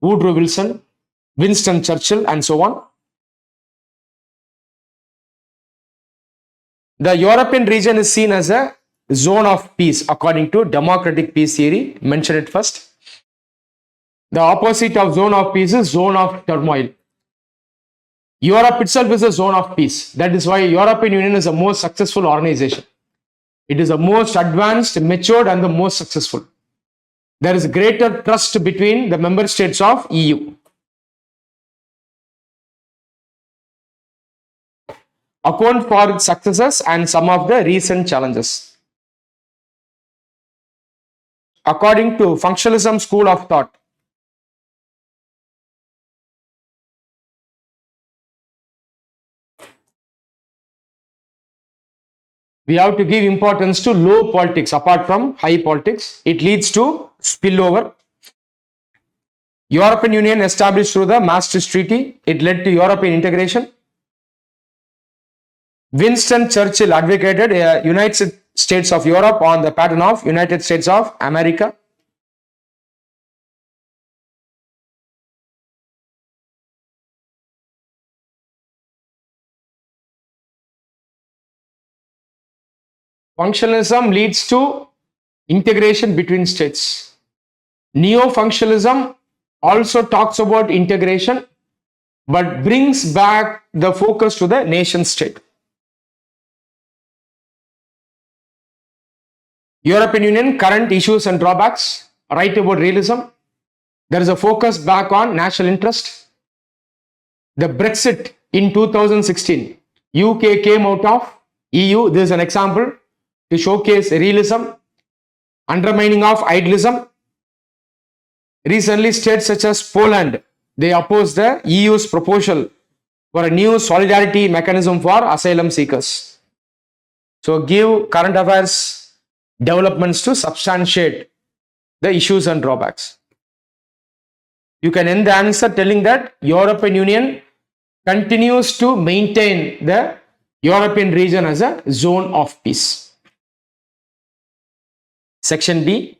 Woodrow Wilson, Winston Churchill, and so on. The European region is seen as a zone of peace according to democratic peace theory. Mention it first. The opposite of zone of peace is zone of turmoil. Europe itself is a zone of peace. That is why European Union is the most successful organization. It is the most advanced, matured, and the most successful. There is greater trust between the member states of EU. Account for its successes and some of the recent challenges. According to functionalism school of thought, we have to give importance to low politics apart from high politics. It leads to spillover. European Union established through the Maastricht Treaty. It led to European integration. Winston Churchill advocated a United States of Europe on the pattern of United States of America. Functionalism leads to integration between states. Neo-functionalism also talks about integration but brings back the focus to the nation state. European Union current issues and drawbacks. Write about realism. There is a focus back on national interest. The Brexit in 2016. UK came out of EU. This is an example to showcase realism, undermining of idealism. Recently, states such as Poland they oppose the EU's proposal for a new solidarity mechanism for asylum seekers. So give current affairs developments to substantiate the issues and drawbacks. You can end the answer telling that European Union continues to maintain the European region as a zone of peace. Section B.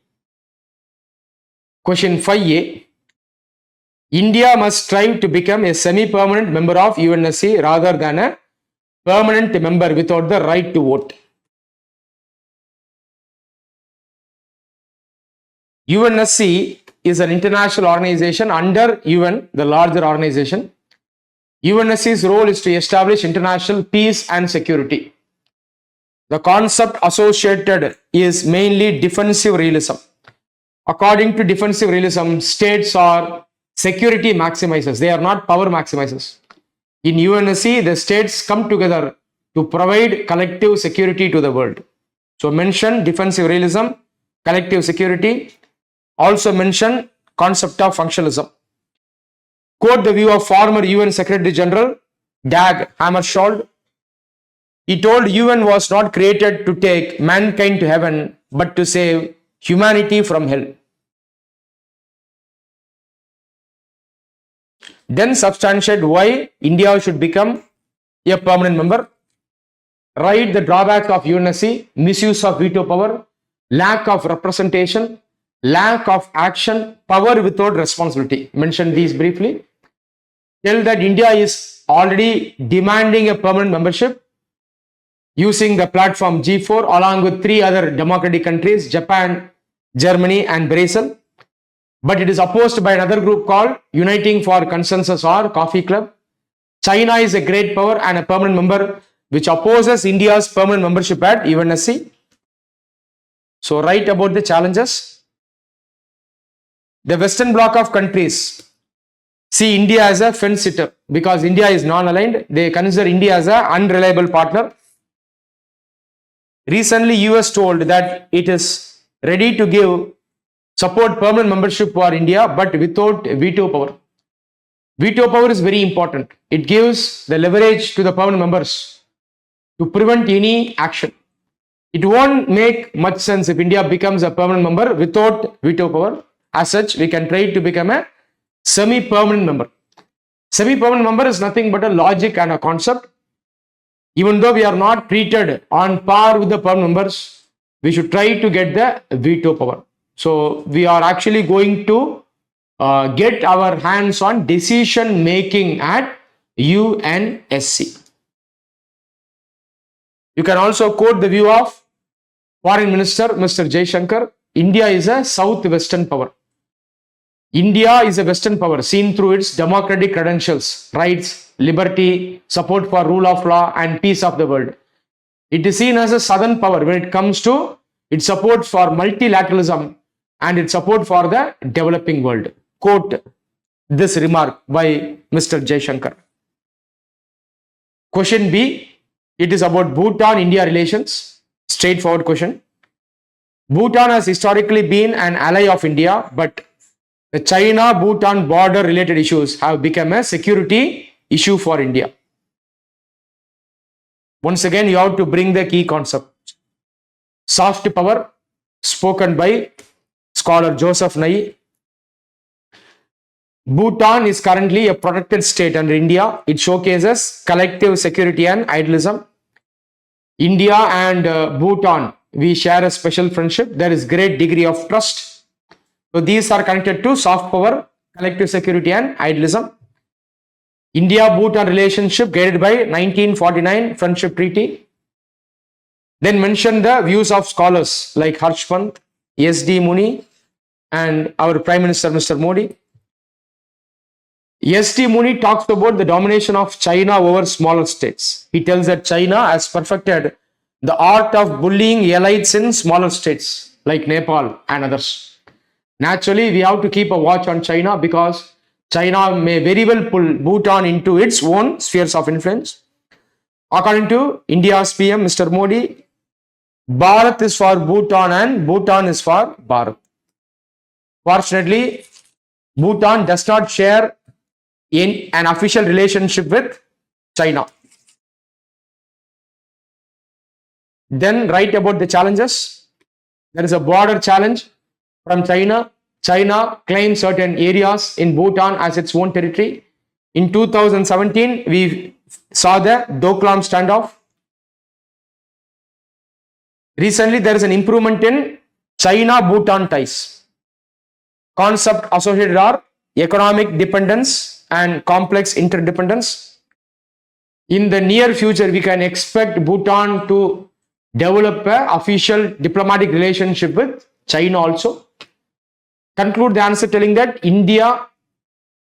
Question 5A. India must strive to become a semi-permanent member of UNSC rather than a permanent member without the right to vote. UNSC is an international organization under UN, the larger organization. UNSC's role is to establish international peace and security. The concept associated is mainly defensive realism. According to defensive realism, states are security maximizers. They are not power maximizers. In UNSC, the states come together to provide collective security to the world. So mention defensive realism, collective security. Also mention concept of functionalism. Quote the view of former UN Secretary General Dag Hammarskjöld. He told UN was not created to take mankind to heaven, but to save humanity from hell. Then substantiate why India should become a permanent member. Write the drawbacks of UNSC, misuse of veto power, lack of representation, lack of action, power without responsibility. Mention these briefly. Tell that India is already demanding a permanent membership using the platform G4 along with 3 other democratic countries, Japan, Germany and Brazil. But it is opposed by another group called Uniting for Consensus or Coffee Club. China is a great power and a permanent member which opposes India's permanent membership at UNSC. So write about the challenges. The Western bloc of countries see India as a fence sitter because India is non-aligned. They consider India as an unreliable partner. Recently, US told that it is ready to give support permanent membership for India, but without veto power. Veto power is very important. It gives the leverage to the permanent members to prevent any action. It won't make much sense if India becomes a permanent member without veto power. As such, we can try to become a semi-permanent member. Semi-permanent member is nothing but a logic and a concept. Even though we are not treated on par with the permanent members, we should try to get the veto power. So we are actually going to get our hands on decision making at UNSC. You can also quote the view of Foreign Minister Mr. Jaishankar. India is a Southwestern power. India is a Western power seen through its democratic credentials, rights, liberty, support for rule of law and peace of the world. It is seen as a Southern power when it comes to its support for multilateralism and its support for the developing world. Quote this remark by Mr. Jaishankar. Question B. It is about Bhutan-India relations. Straightforward question. Bhutan has historically been an ally of India, but the China-Bhutan border related issues have become a security issue for India. Once again, you have to bring the key concept. Soft power, spoken by scholar Joseph Nai. Bhutan is currently a protected state under India. It showcases collective security and idealism. India and Bhutan, we share a special friendship. There is great degree of trust. So these are connected to soft power, collective security and idealism. India-Bhutan relationship guided by 1949 Friendship Treaty. Then mention the views of scholars like Harsh Pant, S.D. Muni and our Prime Minister Mr. Modi. S.D. Muni talks about the domination of China over smaller states. He tells that China has perfected the art of bullying elites in smaller states like Nepal and others. Naturally, we have to keep a watch on China because China may very well pull Bhutan into its own spheres of influence. According to India's PM, Mr. Modi, Bharat is for Bhutan and Bhutan is for Bharat. Fortunately, Bhutan does not share in an official relationship with China. Then write about the challenges. There is a border challenge from China. China claims certain areas in Bhutan as its own territory. In 2017, we saw the Doklam standoff. Recently, there is an improvement in China-Bhutan ties. Concept associated are economic dependence and complex interdependence. In the near future, we can expect Bhutan to develop an official diplomatic relationship with China also. Conclude the answer telling that India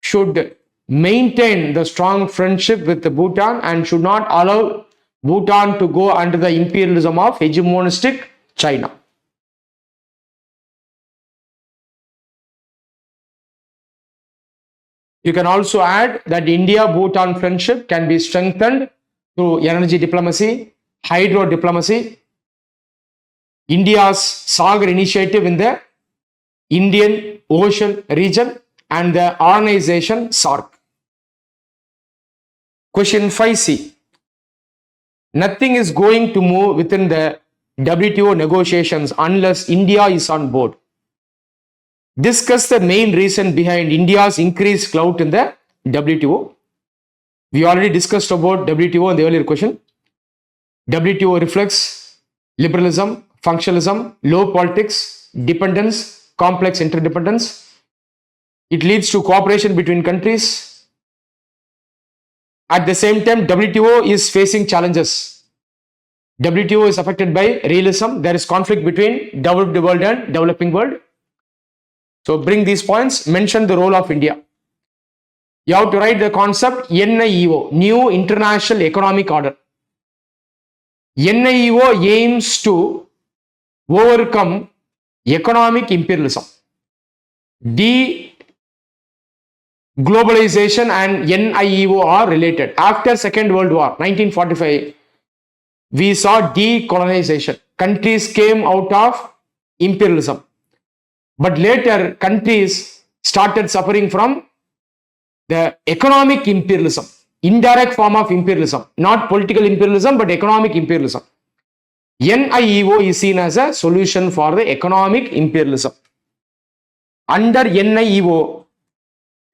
should maintain the strong friendship with the Bhutan and should not allow Bhutan to go under the imperialism of hegemonistic China. You can also add that India-Bhutan friendship can be strengthened through energy diplomacy, hydro diplomacy, India's Sagar initiative in the Indian Ocean region, and the organization SAARC. Question 5C. Nothing is going to move within the WTO negotiations unless India is on board. Discuss the main reason behind India's increased clout in the WTO. We already discussed about WTO in the earlier question. WTO reflects liberalism, functionalism, low politics, dependence, complex interdependence. It leads to cooperation between countries. At the same time, WTO is facing challenges. WTO is affected by realism. There is conflict between developed world and developing world. So bring these points, mention the role of India. You have to write the concept NIEO, New International Economic Order. NIEO aims to overcome economic imperialism. Globalization and NIEO are related. After Second World War, 1945, we saw decolonization. Countries came out of imperialism. But later, countries started suffering from the economic imperialism, indirect form of imperialism, not political imperialism, but economic imperialism. NIEO is seen as a solution for the economic imperialism. Under NIEO,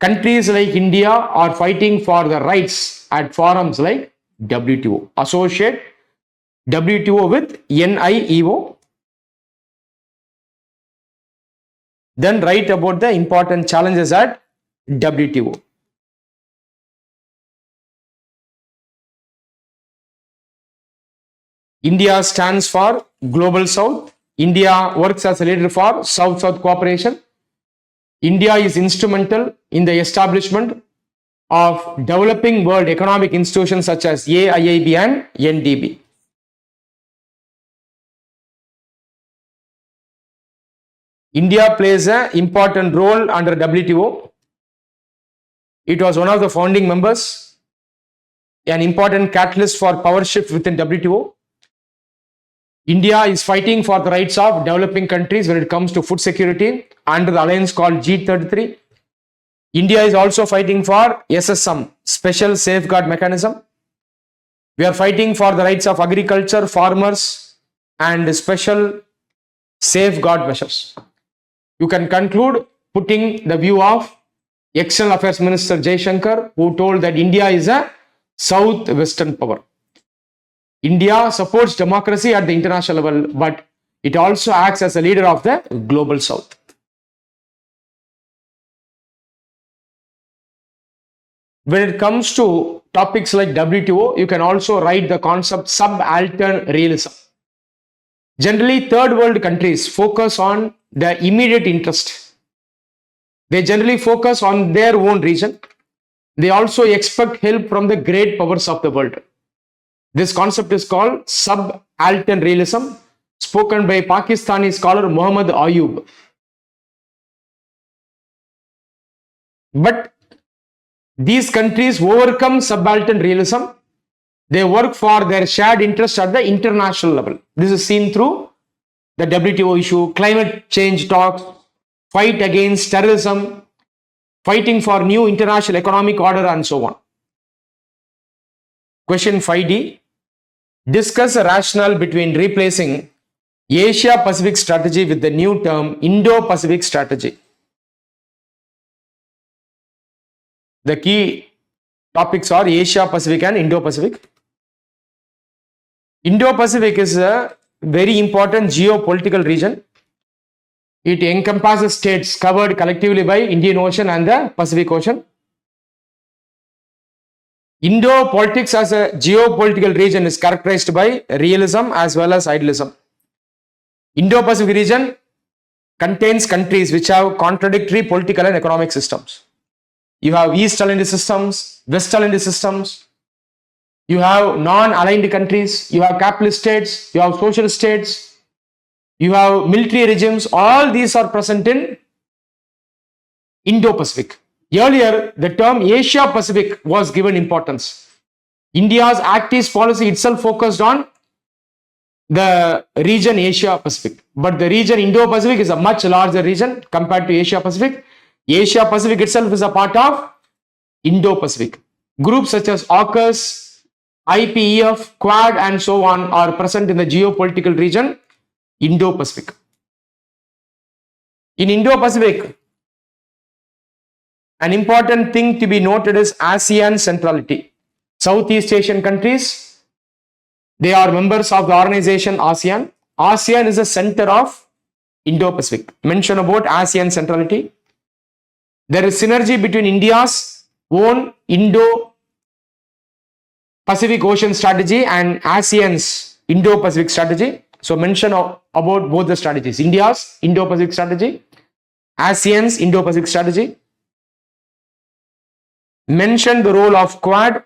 countries like India are fighting for the rights at forums like WTO. Associate WTO with NIEO. Then write about the important challenges at WTO. India stands for Global South. India works as a leader for South-South cooperation. India is instrumental in the establishment of developing world economic institutions such as AIIB and NDB. India plays an important role under WTO. It was one of the founding members, an important catalyst for power shift within WTO. India is fighting for the rights of developing countries when it comes to food security under the alliance called G33. India is also fighting for SSM, Special Safeguard Mechanism. We are fighting for the rights of agriculture, farmers, and special safeguard measures. You can conclude putting the view of External Affairs Minister Jaishankar, who told that India is a South-Western power. India supports democracy at the international level, but it also acts as a leader of the Global South. When it comes to topics like WTO, you can also write the concept subaltern realism. Generally, third world countries focus on the immediate interest. They generally focus on their own region. They also expect help from the great powers of the world. This concept is called subaltern realism, spoken by Pakistani scholar Muhammad Ayub. But these countries overcome subaltern realism. They work for their shared interest at the international level. This is seen through the WTO issue, climate change talks, fight against terrorism, fighting for new international economic order and so on. Question 5D. Discuss the rationale between replacing Asia-Pacific strategy with the new term Indo-Pacific strategy. The key topics are Asia-Pacific and Indo-Pacific. Indo-Pacific is a very important geopolitical region. It encompasses states covered collectively by Indian Ocean and the Pacific Ocean. Indo-politics as a geopolitical region is characterized by realism as well as idealism. Indo-Pacific region contains countries which have contradictory political and economic systems. You have East-aligned systems, West-aligned systems. You have non-aligned countries. You have capitalist states. You have social states. You have military regimes. All these are present in Indo-Pacific. Earlier, the term Asia-Pacific was given importance. India's Act East policy itself focused on the region Asia-Pacific. But the region Indo-Pacific is a much larger region compared to Asia-Pacific. Asia-Pacific itself is a part of Indo-Pacific. Groups such as AUKUS, IPEF, Quad and so on are present in the geopolitical region Indo-Pacific. In Indo-Pacific, an important thing to be noted is ASEAN centrality. Southeast Asian countries, they are members of the organization ASEAN. ASEAN is the center of Indo-Pacific. Mention about ASEAN centrality. There is synergy between India's own Indo-Pacific Ocean strategy and ASEAN's Indo-Pacific strategy. So mention about both the strategies. India's Indo-Pacific strategy, ASEAN's Indo-Pacific strategy. Mention the role of Quad.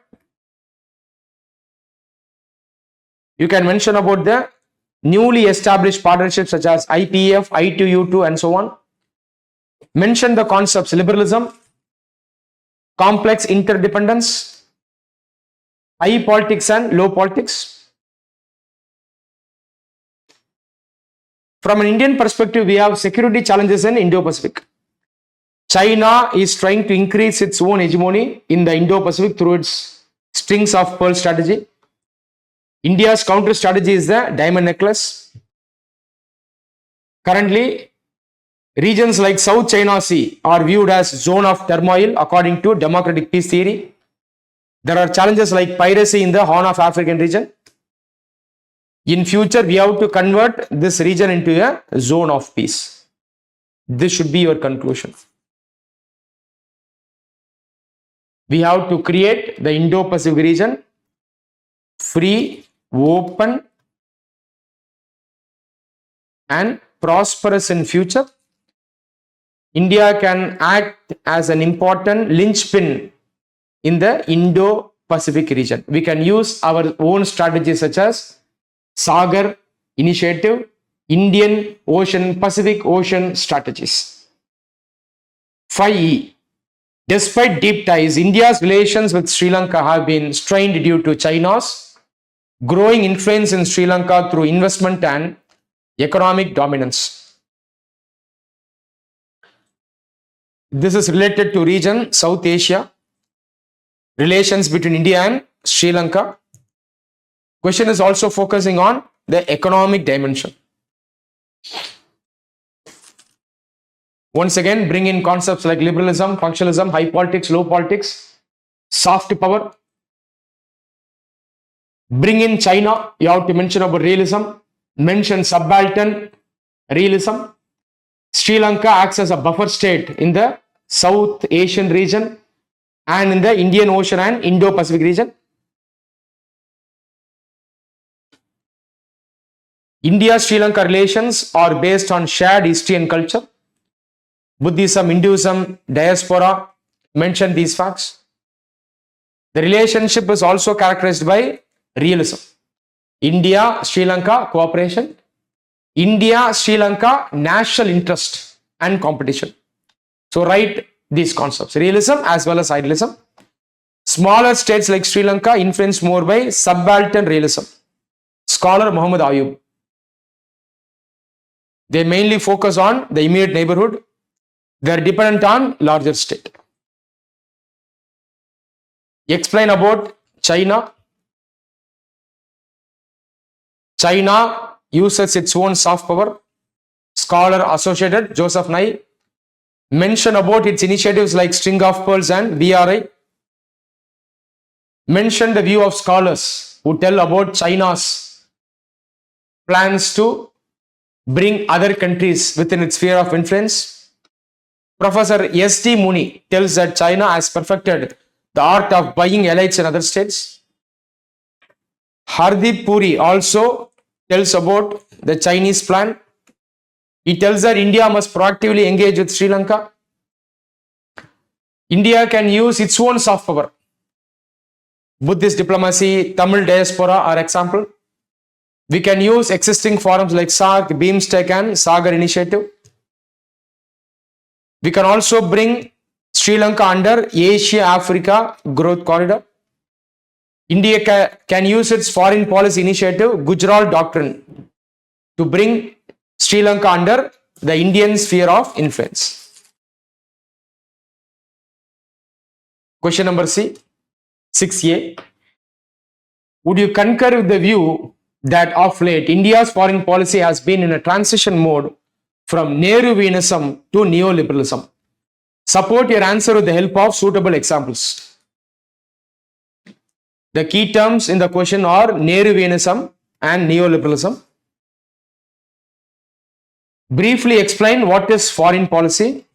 You can mention about the newly established partnerships such as IPEF, I2U2 and so on. Mention the concepts liberalism, complex interdependence, high politics and low politics. From an Indian perspective, we have security challenges in Indo-Pacific. China is trying to increase its own hegemony in the Indo-Pacific through its strings of pearl strategy. India's counter strategy is the diamond necklace. Currently, regions like South China Sea are viewed as zone of turmoil according to democratic peace theory. There are challenges like piracy in the Horn of African region. In future, we have to convert this region into a zone of peace. This should be your conclusion. We have to create the Indo-Pacific region free, open and prosperous in future. India can act as an important linchpin in the Indo-Pacific region. We can use our own strategies such as Sagar Initiative, Indian Ocean, Pacific Ocean strategies. 5E. Despite deep ties, India's relations with Sri Lanka have been strained due to China's growing influence in Sri Lanka through investment and economic dominance. This is related to region South Asia, relations between India and Sri Lanka. Question is also focusing on the economic dimension. Once again, bring in concepts like liberalism, functionalism, high politics, low politics, soft power. Bring in China. You have to mention about realism. Mention subaltern realism. Sri Lanka acts as a buffer state in the South Asian region and in the Indian Ocean and Indo-Pacific region. India-Sri Lanka relations are based on shared history and culture. Buddhism, Hinduism, diaspora, mention these facts. The relationship is also characterized by realism. India-Sri Lanka cooperation. India-Sri Lanka national interest and competition. So write these concepts, realism as well as idealism. Smaller states like Sri Lanka influenced more by subaltern realism. Scholar Muhammad Ayub. They mainly focus on the immediate neighborhood. They are dependent on larger state. Explain about China. China uses its own soft power. Scholar associated, Joseph Nye. Mention about its initiatives like String of Pearls and VRI. Mention the view of scholars who tell about China's plans to bring other countries within its sphere of influence. Professor S.D. Mooney tells that China has perfected the art of buying elites in other states. Hardeep Puri also tells about the Chinese plan. He tells that India must proactively engage with Sri Lanka. India can use its own soft power. Buddhist diplomacy, Tamil diaspora are example. We can use existing forums like SAARC, BIMSTEC and Sagar Initiative. We can also bring Sri Lanka under Asia-Africa Growth Corridor. India can use its foreign policy initiative, Gujarat Doctrine, to bring Sri Lanka under the Indian sphere of influence. Question number C, 6A. Would you concur with the view that of late India's foreign policy has been in a transition mode from Nehruvianism to neoliberalism? Support your answer with the help of suitable examples. The key terms in the question are Nehruvianism and neoliberalism. Briefly explain what is foreign policy.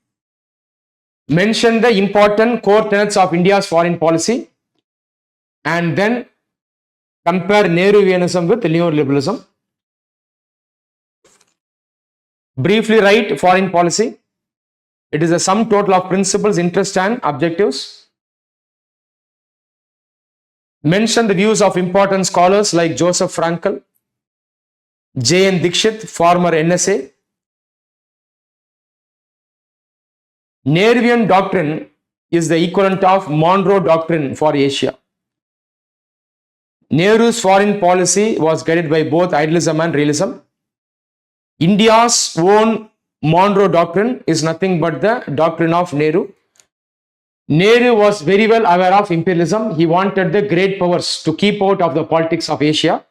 Mention the important core tenets of India's foreign policy and then compare Nehruvianism with neoliberalism. Briefly write foreign policy. It is a sum total of principles, interests and objectives. Mention the views of important scholars like Joseph Frankel, J.N. Dixit, former NSA. Nehruvian doctrine is the equivalent of Monroe Doctrine for Asia. Nehru's foreign policy was guided by both idealism and realism. India's own Monroe Doctrine is nothing but the doctrine of Nehru. Nehru was very well aware of imperialism. He wanted the great powers to keep out of the politics of Asia.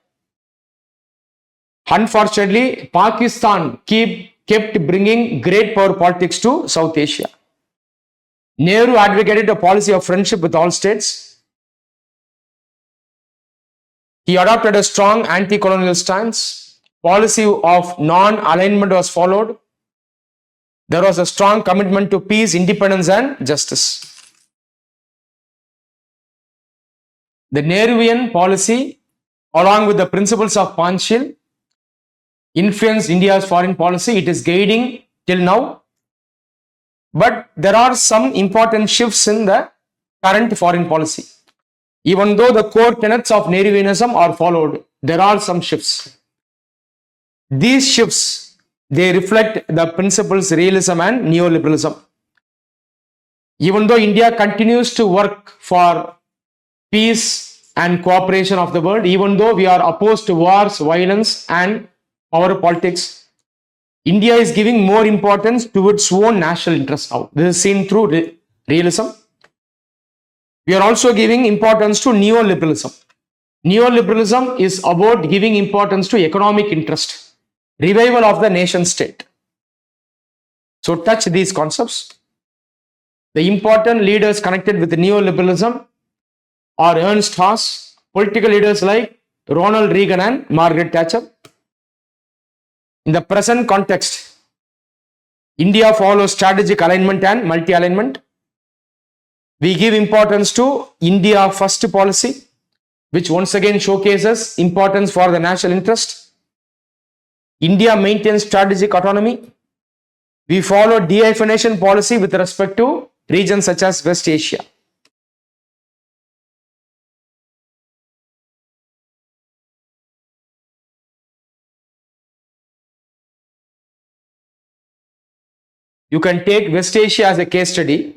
Unfortunately, Pakistan kept bringing great power politics to South Asia. Nehru advocated a policy of friendship with all states. He adopted a strong anti-colonial stance. Policy of non-alignment was followed. There was a strong commitment to peace, independence and justice. The Nehruvian policy, along with the principles of Panchsheel, influenced India's foreign policy. It is guiding till now. But there are some important shifts in the current foreign policy. Even though the core tenets of Nehruvianism are followed, there are some shifts. These shifts, they reflect the principles realism and neoliberalism. Even though India continues to work for peace and cooperation of the world, even though we are opposed to wars, violence and power politics, India is giving more importance to its own national interests now. This is seen through realism. We are also giving importance to neoliberalism. Neoliberalism is about giving importance to economic interest, revival of the nation state. So touch these concepts. The important leaders connected with neoliberalism are Ernst Haas, political leaders like Ronald Reagan and Margaret Thatcher. In the present context, India follows strategic alignment and multi-alignment. We give importance to India First policy, which once again showcases importance for the national interest. India maintains strategic autonomy. We follow de-hyphenation policy with respect to regions such as West Asia. You can take West Asia as a case study.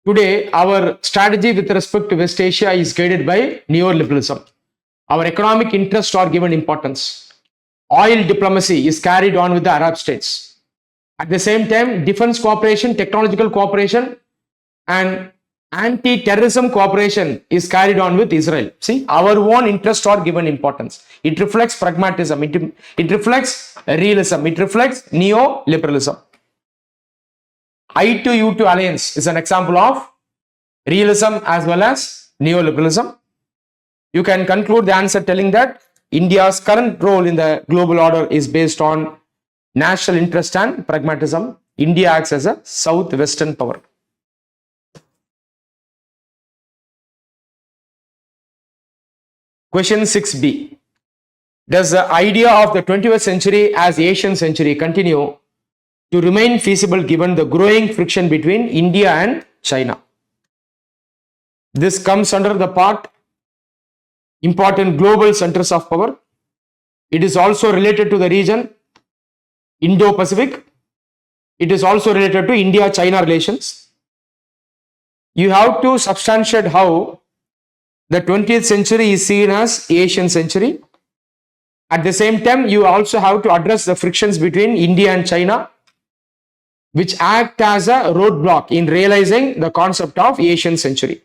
Today, our strategy with respect to West Asia is guided by neoliberalism. Our economic interests are given importance. Oil diplomacy is carried on with the Arab states. At the same time, defense cooperation, technological cooperation, and anti-terrorism cooperation is carried on with Israel. See, our own interests are given importance. It reflects pragmatism. It reflects realism. It reflects neoliberalism. I to U2 alliance is an example of realism as well as neoliberalism. You can conclude the answer telling that India's current role in the global order is based on national interest and pragmatism. India acts as a southwestern power. Question 6b. Does the idea of the 21st century as Asian century continue to remain feasible given the growing friction between India and China? This comes under the part important global centers of power. It is also related to the region Indo-Pacific. It is also related to India-China relations. You have to substantiate how the 20th century is seen as Asian century. At the same time, you also have to address the frictions between India and China, which act as a roadblock in realizing the concept of Asian century.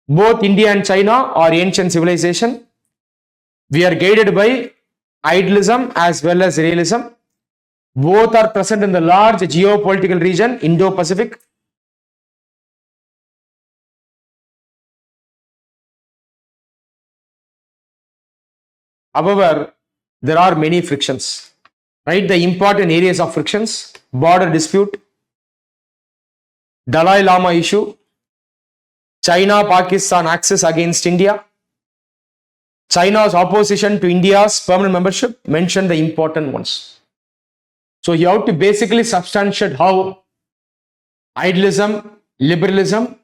Both India and China are ancient civilization. We are guided by idealism as well as realism. Both are present in the large geopolitical region, Indo-Pacific. However, there are many frictions. Write the important areas of frictions: border dispute, Dalai Lama issue, China-Pakistan axis against India, China's opposition to India's permanent membership. Mention the important ones. So you have to basically substantiate how idealism, liberalism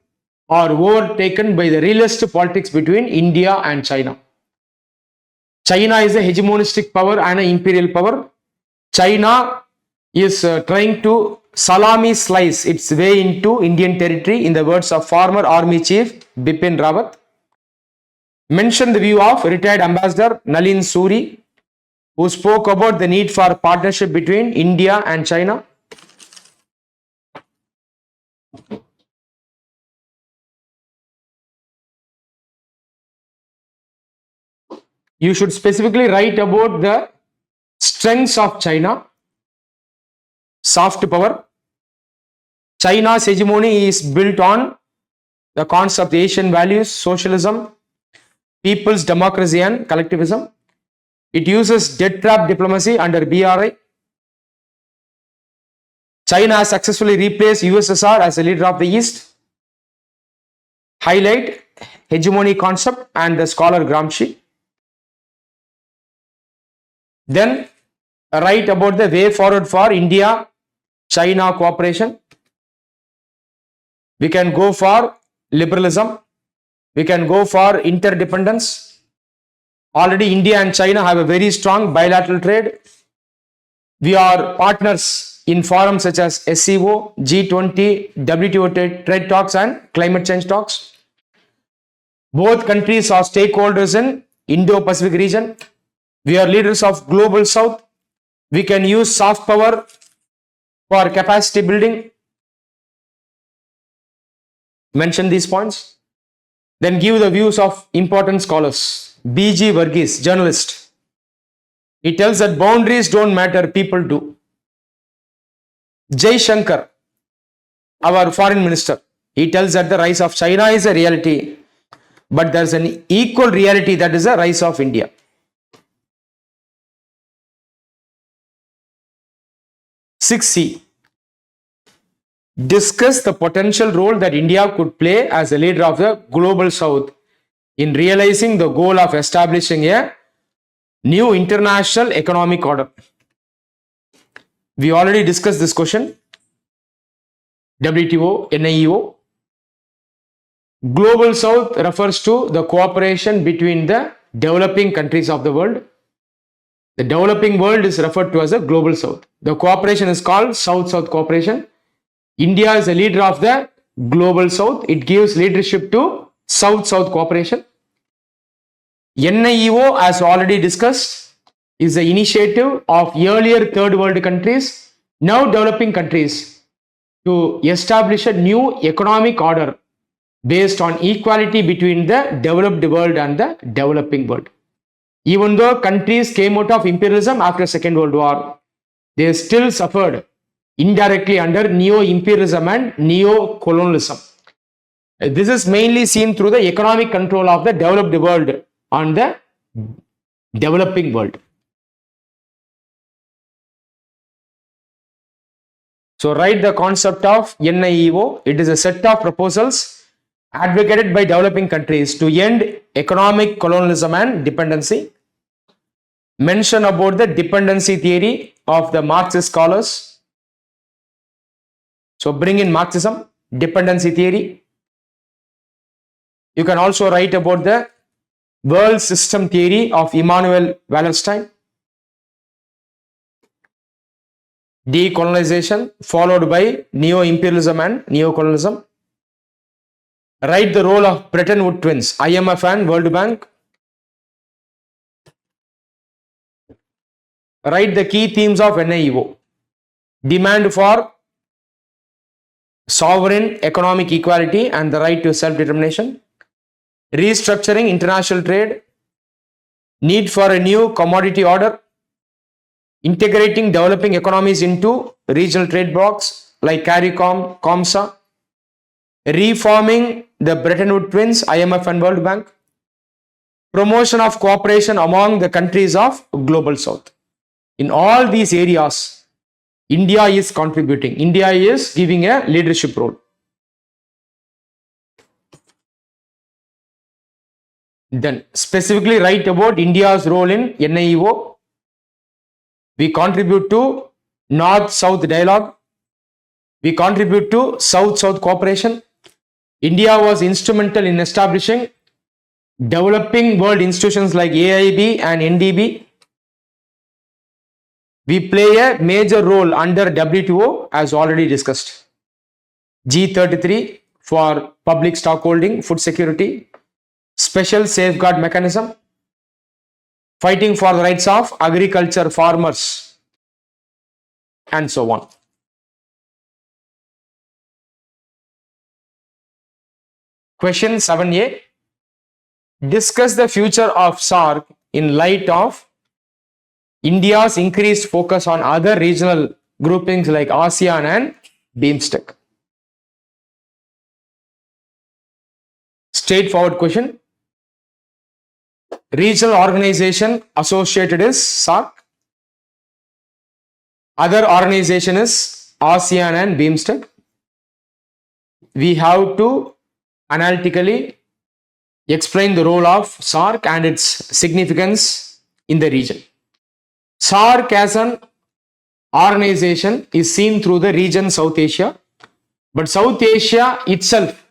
are overtaken by the realist politics between India and China. China is a hegemonistic power and an imperial power. China is trying to salami slice its way into Indian territory, in the words of former Army Chief Bipin Rawat. Mention the view of retired Ambassador Nalin Suri, who spoke about the need for partnership between India and China. You should specifically write about the strengths of China. Soft power. China's hegemony is built on the concept of Asian values, socialism, people's democracy and collectivism. It uses debt trap diplomacy under BRI. China has successfully replaced USSR as a leader of the East. Highlight hegemony concept and the scholar Gramsci. Then write about the way forward for India-China cooperation. We can go for liberalism. We can go for interdependence. Already India and China have a very strong bilateral trade. We are partners in forums such as SCO, G20, WTO trade talks and climate change talks. Both countries are stakeholders in Indo-Pacific region. We are leaders of global south. We can use soft power for capacity building. Mention these points. Then give the views of important scholars. B.G. Varghese, journalist. He tells that boundaries don't matter, people do. Jai Shankar, our foreign minister, he tells that the rise of China is a reality, but there's an equal reality, that is the rise of India. C. Discuss the potential role that India could play as a leader of the global south in realizing the goal of establishing a new international economic order. We already discussed this question. WTO, NIEO. Global south refers to the cooperation between the developing countries of the world. The developing world is referred to as a global south. The cooperation is called South-South cooperation. India is a leader of the global south. It gives leadership to South-South cooperation. NIEO, as already discussed, is the initiative of earlier third world countries, now developing countries, to establish a new economic order based on equality between the developed world and the developing world. Even though countries came out of imperialism after Second World War, they still suffered indirectly under neo-imperialism and neo-colonialism. This is mainly seen through the economic control of the developed world on the developing world. So write the concept of NIEO. It is a set of proposals advocated by developing countries to end economic colonialism and dependency. Mention about the dependency theory of the Marxist scholars. So bring in Marxism, dependency theory. You can also write about the world system theory of Immanuel Wallerstein. Decolonization followed by neo-imperialism and neo-colonialism. Write the role of Bretton Woods twins, IMF and World Bank. Write the key themes of NIEO. Demand for sovereign economic equality and the right to self-determination. Restructuring international trade. Need for a new commodity order. Integrating developing economies into regional trade blocks like CARICOM, COMSA. Reforming the Bretton Woods twins, IMF and World Bank. Promotion of cooperation among the countries of Global South. In all these areas, India is contributing. India is giving a leadership role. Then specifically write about India's role in NIEO. We contribute to North-South dialogue. We contribute to South-South cooperation. India was instrumental in establishing developing world institutions like AIB and NDB. We play a major role under WTO as already discussed. G33 for public stockholding, food security, special safeguard mechanism, fighting for the rights of agriculture farmers, and so on. Question 7a. Discuss the future of SAARC in light of India's increased focus on other regional groupings like ASEAN and BIMSTEC. Straightforward question. Regional organization associated is SAARC. Other organization is ASEAN and BIMSTEC. We have to analytically explain the role of SAARC and its significance in the region. SAARC as an organization is seen through the region South Asia, but South Asia itself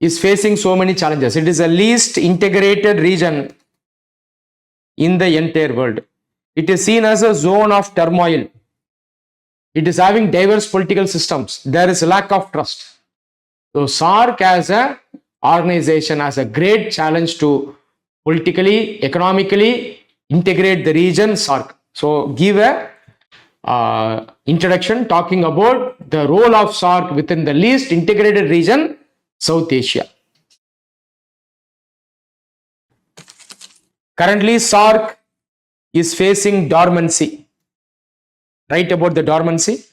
is facing so many challenges. It is the least integrated region in the entire world. It is seen as a zone of turmoil. It is having diverse political systems. There is a lack of trust. So SAARC as an organization has a great challenge to politically, economically integrate the region SAARC. So give a introduction talking about the role of SAARC within the least integrated region, South Asia. Currently, SAARC is facing dormancy. Write about the dormancy.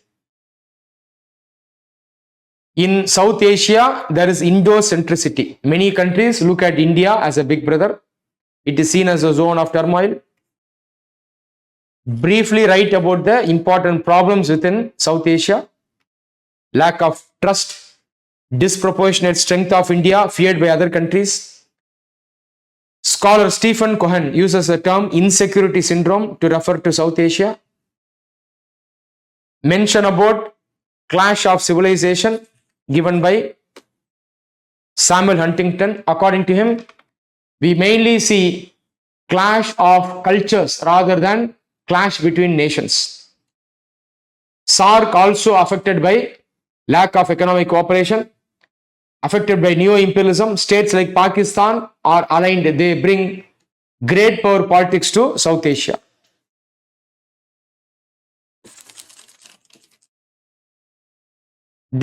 In South Asia, there is Indo-centricity. Many countries look at India as a big brother. It is seen as a zone of turmoil. Briefly write about the important problems within South Asia. Lack of trust, disproportionate strength of India feared by other countries. Scholar Stephen Cohen uses the term insecurity syndrome to refer to South Asia. Mention about clash of civilization given by Samuel Huntington. According to him, we mainly see clash of cultures rather than clash between nations. SAARC also affected by lack of economic cooperation, affected by neo-imperialism. States like Pakistan are aligned. They bring great power politics to South Asia.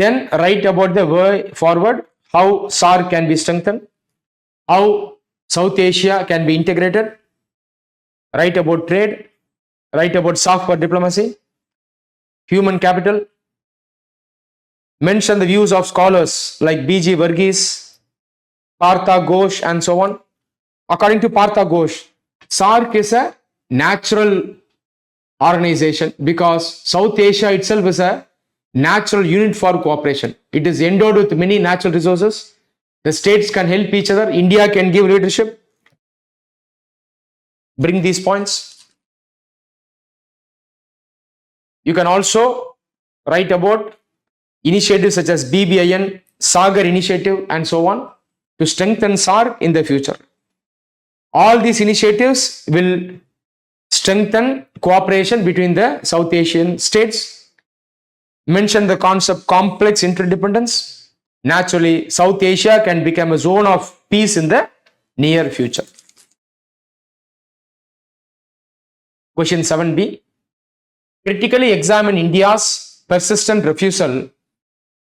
Then write about the way forward, how SAR can be strengthened, how South Asia can be integrated, write about trade, write about soft power diplomacy, human capital, mention the views of scholars like B.G. Varghese, Partha Ghosh, and so on. According to Partha Ghosh, SARC is a natural organization because South Asia itself is a natural unit for cooperation. It is endowed with many natural resources. The states can help each other. India can give leadership. Bring these points. You can also write about initiatives such as BBIN, Sagar Initiative, and so on to strengthen SARC in the future. All these initiatives will strengthen cooperation between the South Asian states. Mention the concept complex interdependence. Naturally, South Asia can become a zone of peace in the near future. Question 7b. Critically examine India's persistent refusal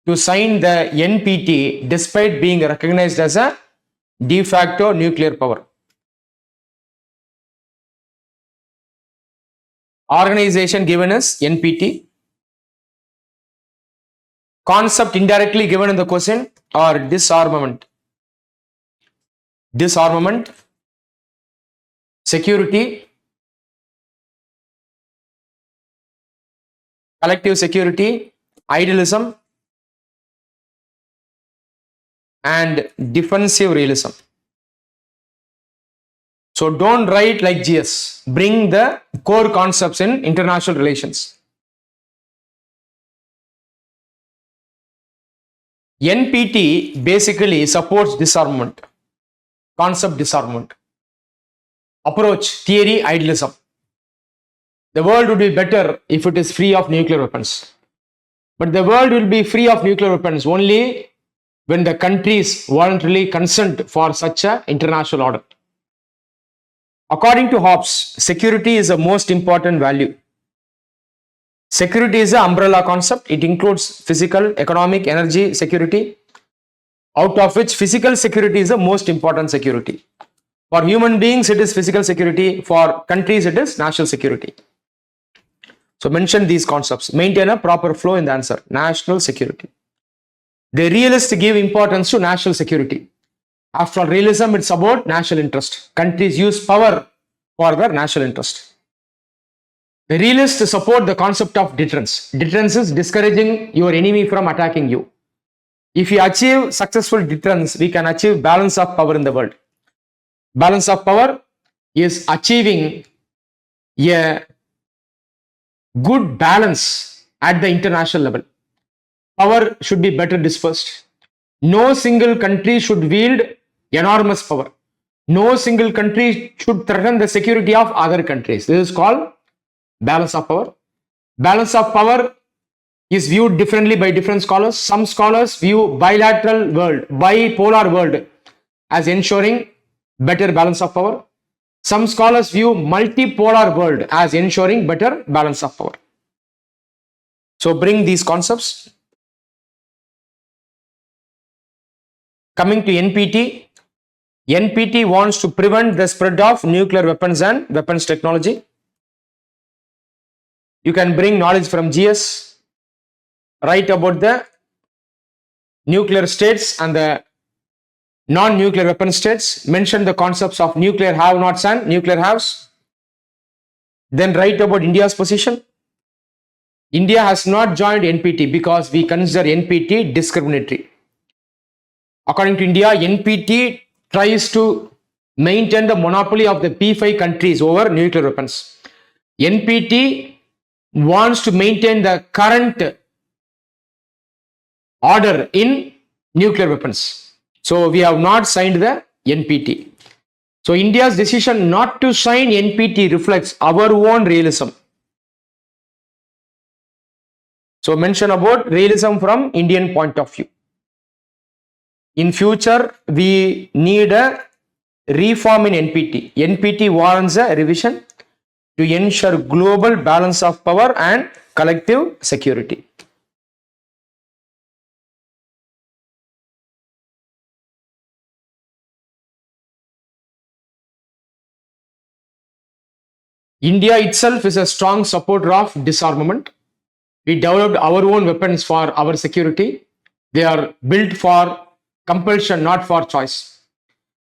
to sign the NPT despite being recognized as a de facto nuclear power. Organization given as NPT. Concept indirectly given in the question are disarmament. Disarmament, security, collective security, idealism, and defensive realism. So don't write like GS. Bring the core concepts in international relations. NPT basically supports disarmament, concept disarmament, approach, theory, idealism. The world would be better if it is free of nuclear weapons. But the world will be free of nuclear weapons only when the countries voluntarily consent for such an international order. According to Hobbes, security is the most important value. Security is an umbrella concept. It includes physical, economic, energy security, out of which physical security is the most important security. For human beings, it is physical security. For countries, it is national security. So mention these concepts. Maintain a proper flow in the answer. National security. The realists give importance to national security. After all, realism, it's about national interest. Countries use power for their national interest. The realists support the concept of deterrence. Deterrence is discouraging your enemy from attacking you. If we achieve successful deterrence, we can achieve balance of power in the world. Balance of power is achieving a good balance at the international level. Power should be better dispersed. No single country should wield enormous power. No single country should threaten the security of other countries. This is called balance of power. Balance of power is viewed differently by different scholars. Some scholars view bilateral world, bipolar world as ensuring better balance of power. Some scholars view multipolar world as ensuring better balance of power. So bring these concepts. Coming to NPT. NPT wants to prevent the spread of nuclear weapons and weapons technology. You can bring knowledge from GS. Write about the nuclear states and the non-nuclear weapon states. Mention the concepts of nuclear have-nots and nuclear haves. Then write about India's position. India has not joined NPT because we consider NPT discriminatory. According to India, NPT tries to maintain the monopoly of the P5 countries over nuclear weapons. NPT wants to maintain the current order in nuclear weapons. So we have not signed the NPT. So India's decision not to sign NPT reflects our own realism. So mention about realism from Indian point of view. In future, we need a reform in NPT. NPT warrants a revision to ensure global balance of power and collective security. India itself is a strong supporter of disarmament. We developed our own weapons for our security. They are built for compulsion, not for choice.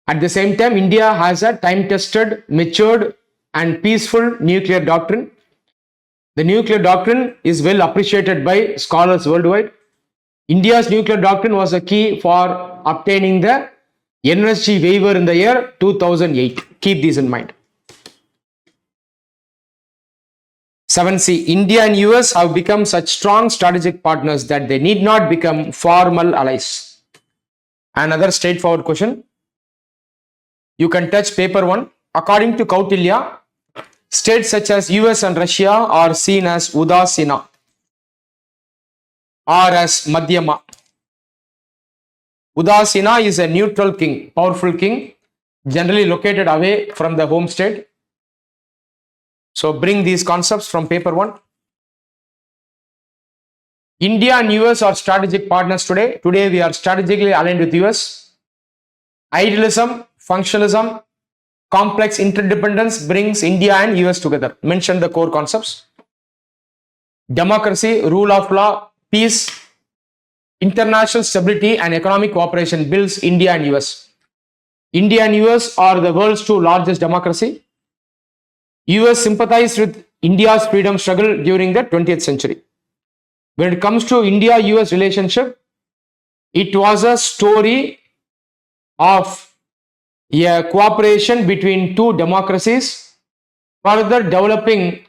At the same time, India has a time-tested, matured, and peaceful nuclear doctrine. The nuclear doctrine is well appreciated by scholars worldwide. India's nuclear doctrine was a key for obtaining the NSG waiver in the year 2008. Keep these in mind. 7C. India and US have become such strong strategic partners that they need not become formal allies. Another straightforward question. You can touch paper 1. According to Kautilya, states such as US and Russia are seen as Udasina or as Madhyama. Udasina is a neutral king, powerful king, generally located away from the home state. So bring these concepts from paper 1. India and US are strategic partners today. Today we are strategically aligned with US. Idealism, functionalism, complex interdependence brings India and US together. Mention the core concepts. Democracy, rule of law, peace, international stability and economic cooperation builds India and US. India and US are the world's two largest democracy. US sympathized with India's freedom struggle during the 20th century. When it comes to India-US relationship, it was a story of a cooperation between two democracies, further developing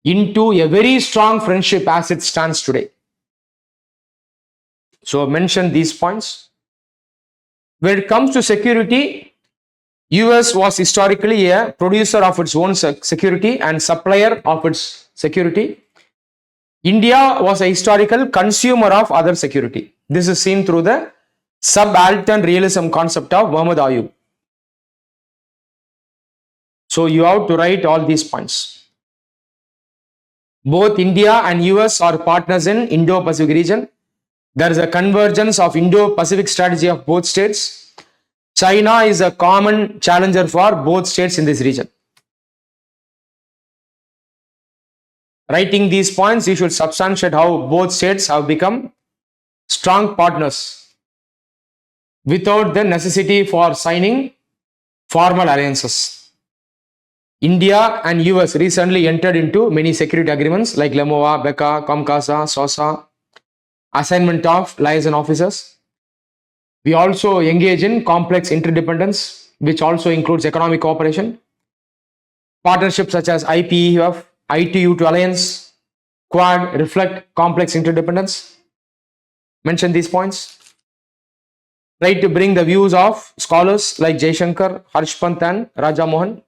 into a very strong friendship as it stands today. So mention these points. When it comes to security, US was historically a producer of its own security and supplier of its security. India was a historical consumer of other security. This is seen through the subaltern realism concept of Muhammad Ayub. So you have to write all these points. Both India and US are partners in Indo-Pacific region. There is a convergence of Indo-Pacific strategy of both states. China is a common challenger for both states in this region. Writing these points, you should substantiate how both states have become strong partners without the necessity for signing formal alliances. India and US recently entered into many security agreements like LEMOA, BECA, COMCASA, SOSA, assignment of liaison officers. We also engage in complex interdependence, which also includes economic cooperation. Partnerships such as IPEF, ITU2 Alliance, Quad reflect complex interdependence. Mention these points. Try to bring the views of scholars like Jaishankar, Harshpant and Raja Mohan.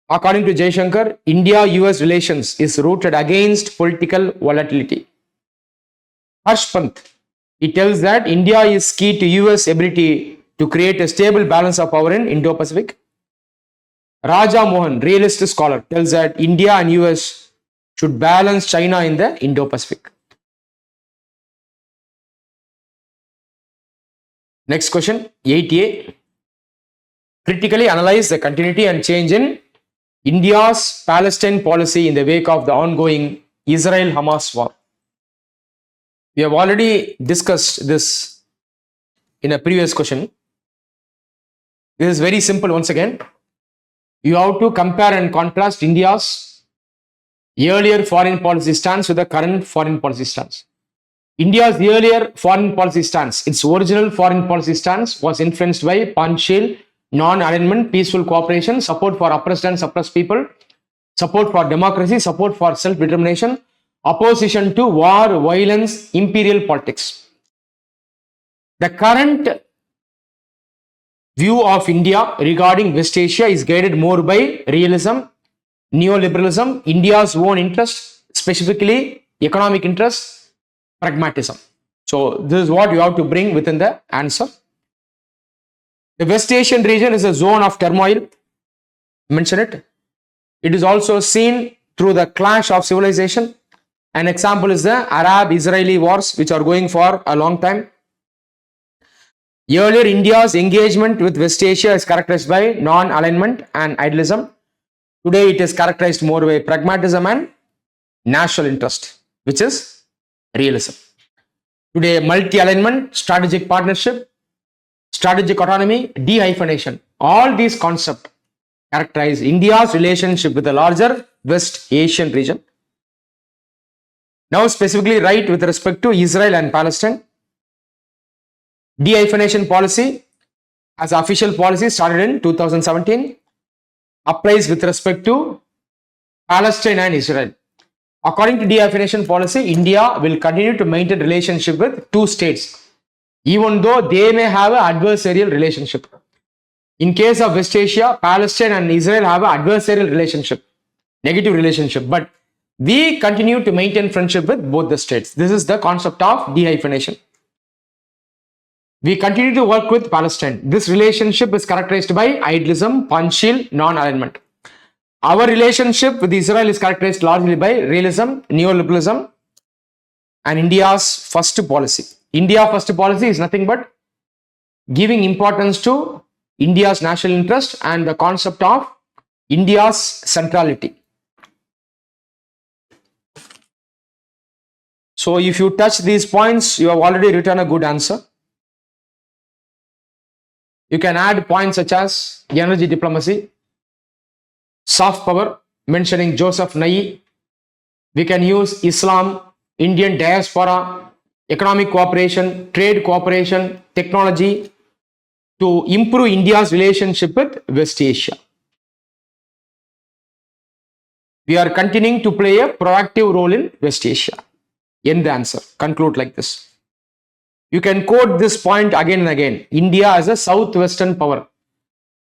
According to Jaishankar, India-US relations is rooted against political volatility. Harshpant, he tells that India is key to US ability to create a stable balance of power in Indo-Pacific. Raja Mohan, realist scholar, tells that India and US should balance China in the Indo-Pacific. Next question, 8A. Critically analyze the continuity and change in India's Palestine policy in the wake of the ongoing Israel-Hamas war. We have already discussed this in a previous question. This is very simple once again. You have to compare and contrast India's earlier foreign policy stance with the current foreign policy stance. India's earlier foreign policy stance, its original foreign policy stance was influenced by Panchsheel, non-alignment, peaceful cooperation, support for oppressed and suppressed people, support for democracy, support for self-determination, opposition to war, violence, imperial politics. The current view of India regarding West Asia is guided more by realism, neoliberalism, India's own interest, specifically economic interest, pragmatism. So this is what you have to bring within the answer. The West Asian region is a zone of turmoil. Mention it. It is also seen through the clash of civilization. An example is the Arab-Israeli wars, which are going for a long time. Earlier, India's engagement with West Asia is characterized by non-alignment and idealism. Today it is characterized more by pragmatism and national interest, which is realism. Today, multi-alignment, strategic partnership, strategic autonomy, de-hyphenation, all these concepts characterize India's relationship with the larger West Asian region. Now specifically right with respect to Israel and Palestine, de-hyphenation policy as official policy started in 2017 applies with respect to Palestine and Israel. According to de-hyphenation policy, India will continue to maintain relationship with two states, even though they may have an adversarial relationship. In case of West Asia, Palestine and Israel have an adversarial relationship, negative relationship, but we continue to maintain friendship with both the states. This is the concept of de-hyphenation. We continue to work with Palestine. This relationship is characterized by idealism, punch-shield, non-alignment. Our relationship with Israel is characterized largely by realism, neoliberalism, and India's first policy. India first policy is nothing but giving importance to India's national interest and the concept of India's centrality. So if you touch these points, you have already written a good answer. You can add points such as energy diplomacy, soft power, mentioning Joseph Nye. We can use Islam, Indian diaspora, economic cooperation, trade cooperation, technology to improve India's relationship with West Asia. We are continuing to play a proactive role in West Asia. End the answer. Conclude like this. You can quote this point again and again. India as a southwestern power,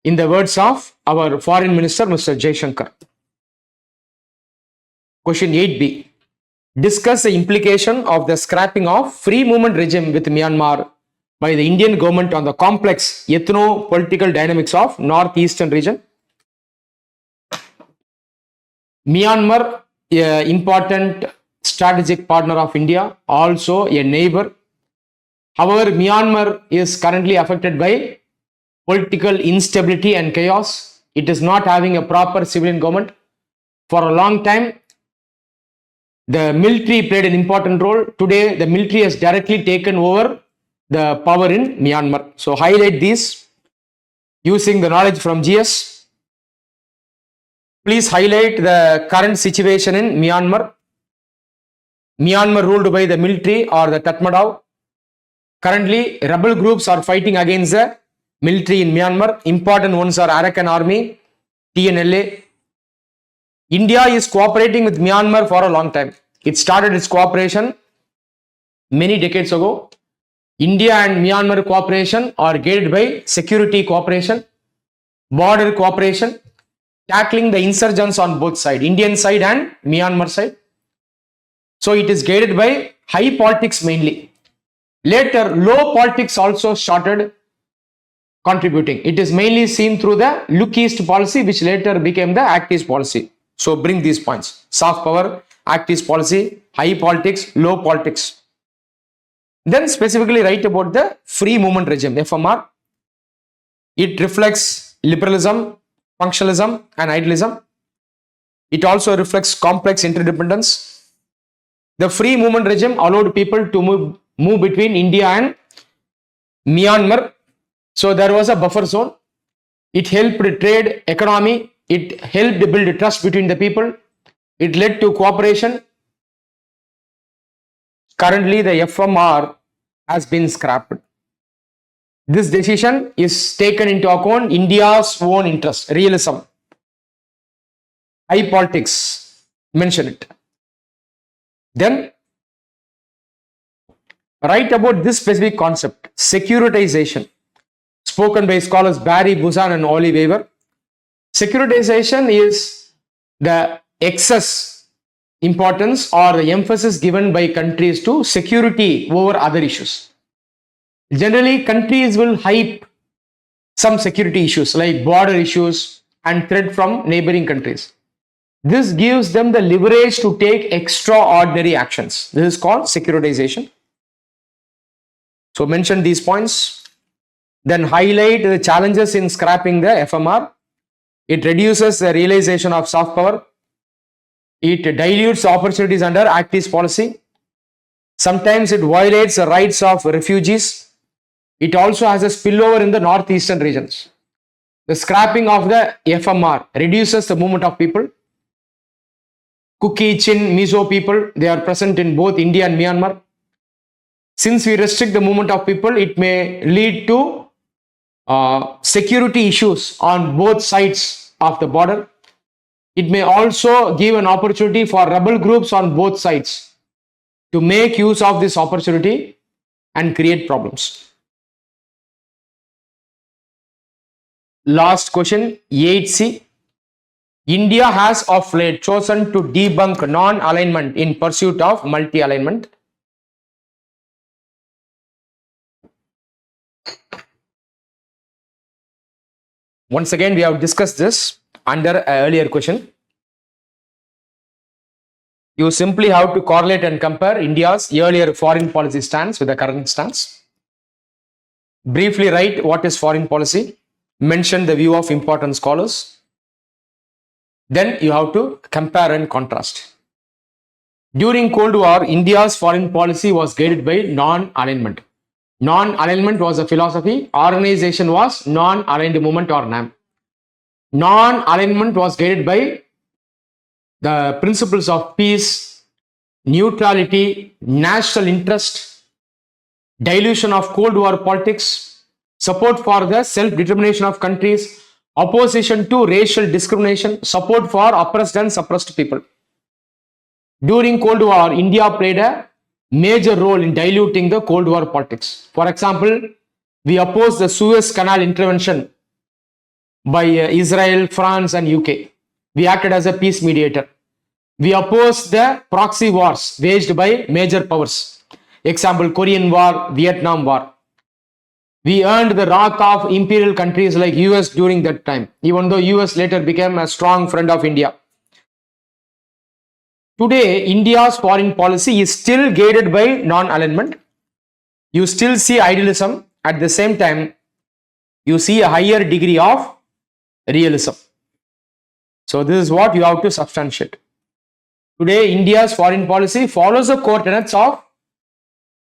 in the words of our foreign minister, Mr. Jaishankar. Question 8b. Discuss the implication of the scrapping of free movement regime with Myanmar by the Indian government on the complex ethno-political dynamics of northeastern region. Myanmar, an important strategic partner of India, also a neighbor. However, Myanmar is currently affected by political instability and chaos. It is not having a proper civilian government. For a long time, the military played an important role. Today, the military has directly taken over the power in Myanmar. So, highlight these using the knowledge from GS. Please highlight the current situation in Myanmar. Myanmar ruled by the military or the Tatmadaw. Currently, rebel groups are fighting against the military in Myanmar. Important ones are Arakan Army, TNLA. India is cooperating with Myanmar for a long time. It started its cooperation many decades ago. India and Myanmar cooperation are guided by security cooperation, border cooperation, tackling the insurgents on both sides, Indian side and Myanmar side. So it is guided by high politics mainly. Later, low politics also started contributing. It is mainly seen through the Look East policy, which later became the Act East policy. So bring these points: soft power, Act East policy, high politics, low politics. Then specifically write about the free movement regime, FMR. It reflects liberalism, functionalism, and idealism. It also reflects complex interdependence. The free movement regime allowed people to move between India and Myanmar. So there was a buffer zone. It helped trade, economy. It helped build trust between the people. It led to cooperation. Currently, the FMR has been scrapped. This decision is taken into account India's own interest, realism, high politics, mention it. Then write about this specific concept, securitization, spoken by scholars Barry Busan and Oli Weaver. Securitization is the excess importance or the emphasis given by countries to security over other issues. Generally, countries will hype some security issues like border issues and threat from neighboring countries. This gives them the leverage to take extraordinary actions. This is called securitization. So mention these points. Then highlight the challenges in scrapping the FMR. It reduces the realization of soft power. It dilutes opportunities under Act East policy. Sometimes it violates the rights of refugees. It also has a spillover in the northeastern regions. The scrapping of the FMR reduces the movement of people. Kuki, Chin, Mizo people, they are present in both India and Myanmar. Since we restrict the movement of people, it may lead to security issues on both sides of the border. It may also give an opportunity for rebel groups on both sides to make use of this opportunity and create problems. Last question, 8C. India has of late chosen to debunk non-alignment in pursuit of multi-alignment. Once again, we have discussed this under an earlier question. You simply have to correlate and compare India's earlier foreign policy stance with the current stance. Briefly write what is foreign policy. Mention the view of important scholars. Then you have to compare and contrast. During Cold War, India's foreign policy was guided by non-alignment. Non-alignment was a philosophy. Organization was non-aligned movement or NAM. Non-alignment was guided by the principles of peace, neutrality, national interest, dilution of Cold War politics, support for the self-determination of countries, opposition to racial discrimination, support for oppressed and suppressed people. During Cold War, India played a major role in diluting the Cold War politics. For example, we opposed the Suez Canal intervention by Israel, France, and UK. We acted as a peace mediator. We opposed the proxy wars waged by major powers. Example, Korean War, Vietnam War. We earned the wrath of imperial countries like US during that time, even though US later became a strong friend of India. Today, India's foreign policy is still guided by non-alignment. You still see idealism. At the same time, you see a higher degree of realism. So this is what you have to substantiate. Today, India's foreign policy follows the core tenets of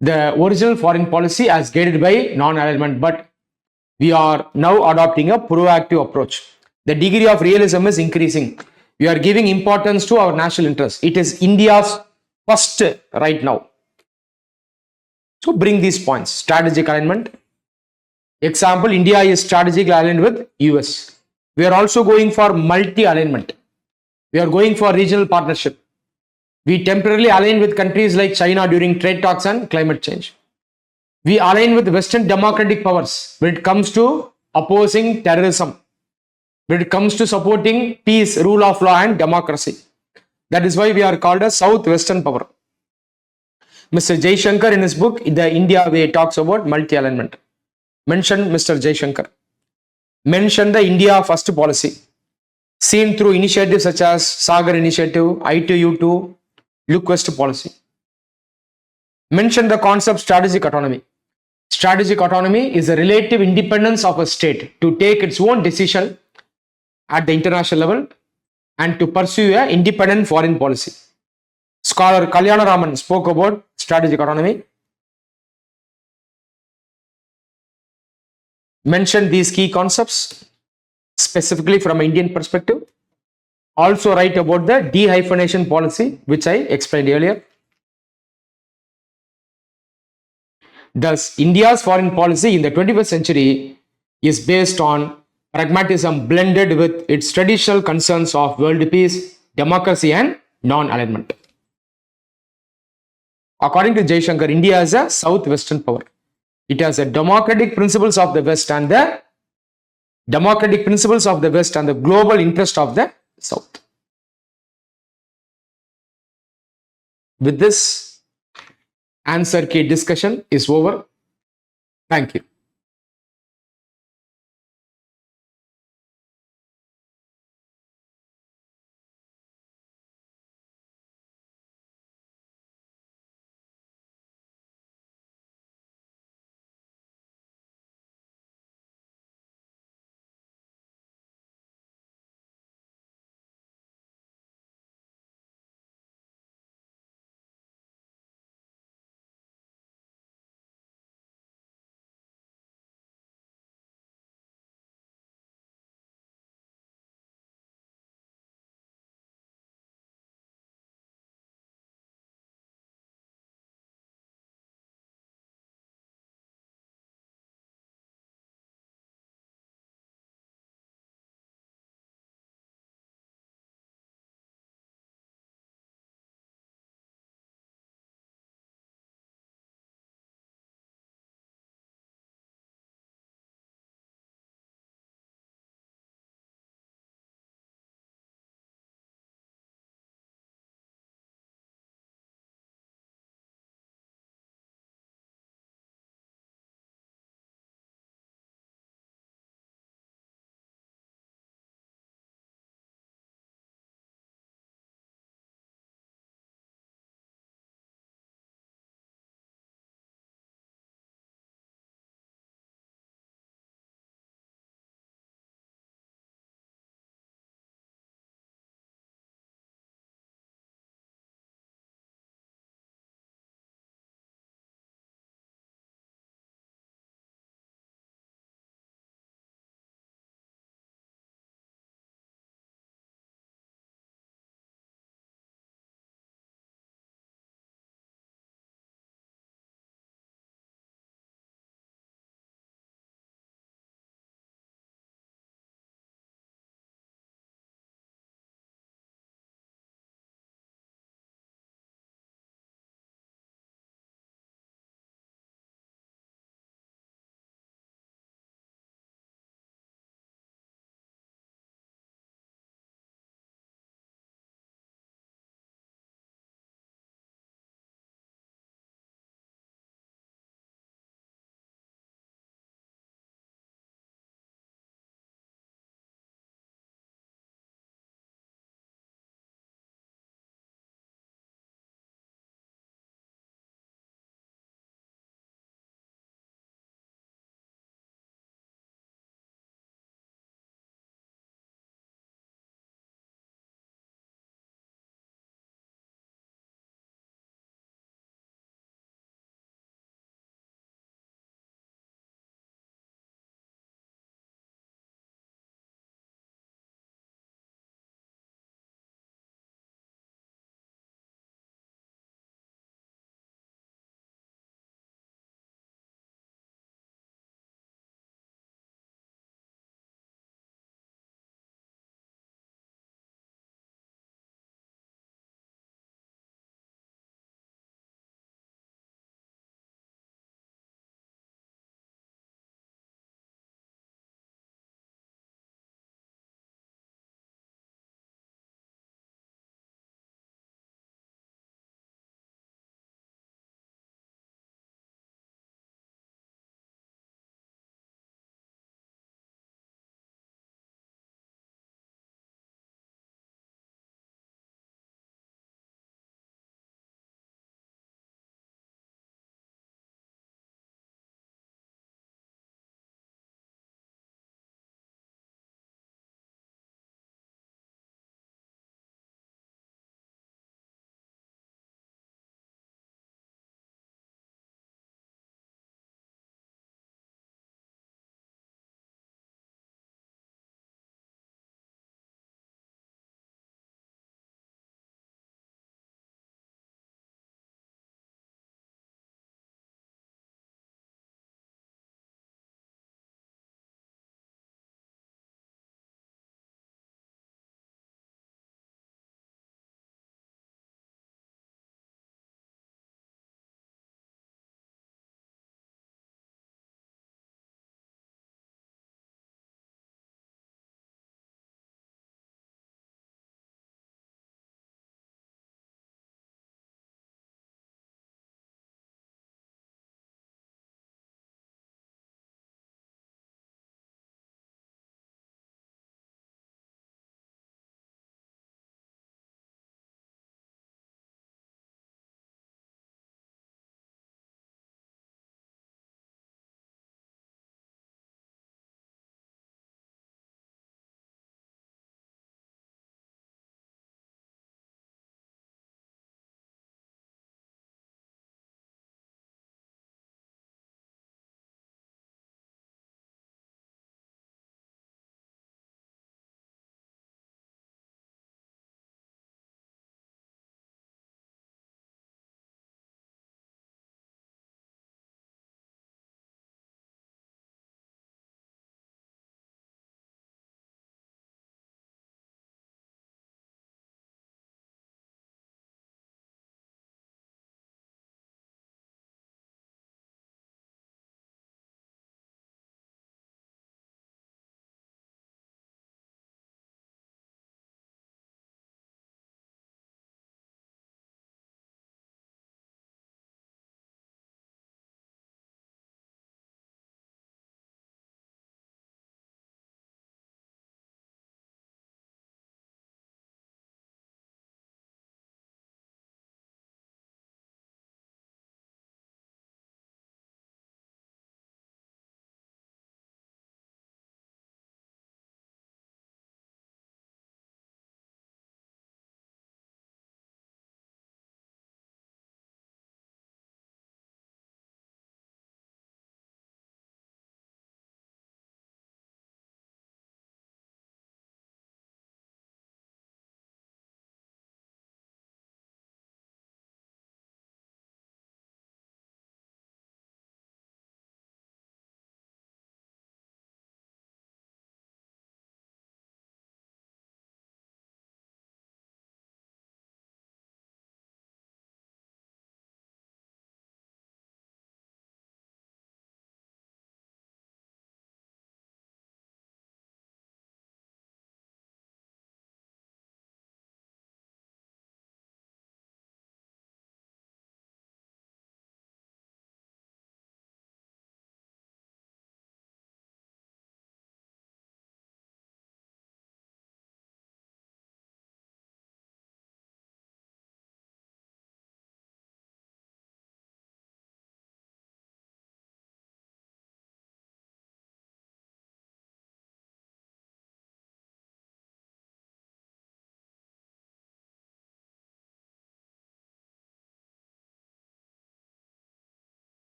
the original foreign policy as guided by non-alignment, but we are now adopting a proactive approach. The degree of realism is increasing. We are giving importance to our national interest. It is India's first right now. So bring these points. Strategic alignment. Example, India is strategically aligned with US. We are also going for multi-alignment. We are going for regional partnership. We temporarily align with countries like China during trade talks and climate change. We align with Western democratic powers when it comes to opposing terrorism, when it comes to supporting peace, rule of law, and democracy. That is why we are called a Southwestern power. Mr. Jaishankar in his book, The India Way, talks about multi-alignment. Mention Mr. Jaishankar. Mention the India First policy, seen through initiatives such as Sagar Initiative, I2U2, Look West policy. Mention the concept strategic autonomy. Strategic autonomy is a relative independence of a state to take its own decision at the international level and to pursue an independent foreign policy. Scholar Kalyana Raman spoke about strategic autonomy. Mention these key concepts specifically from an Indian perspective. Also write about the de-hyphenation policy, which I explained earlier. Thus, India's foreign policy in the 21st century is based on pragmatism blended with its traditional concerns of world peace, democracy, and non-alignment. According to Jaishankar, India is a Southwestern power. It has the democratic principles of the West and the global interest of the South. With this, answer key discussion is over. Thank you.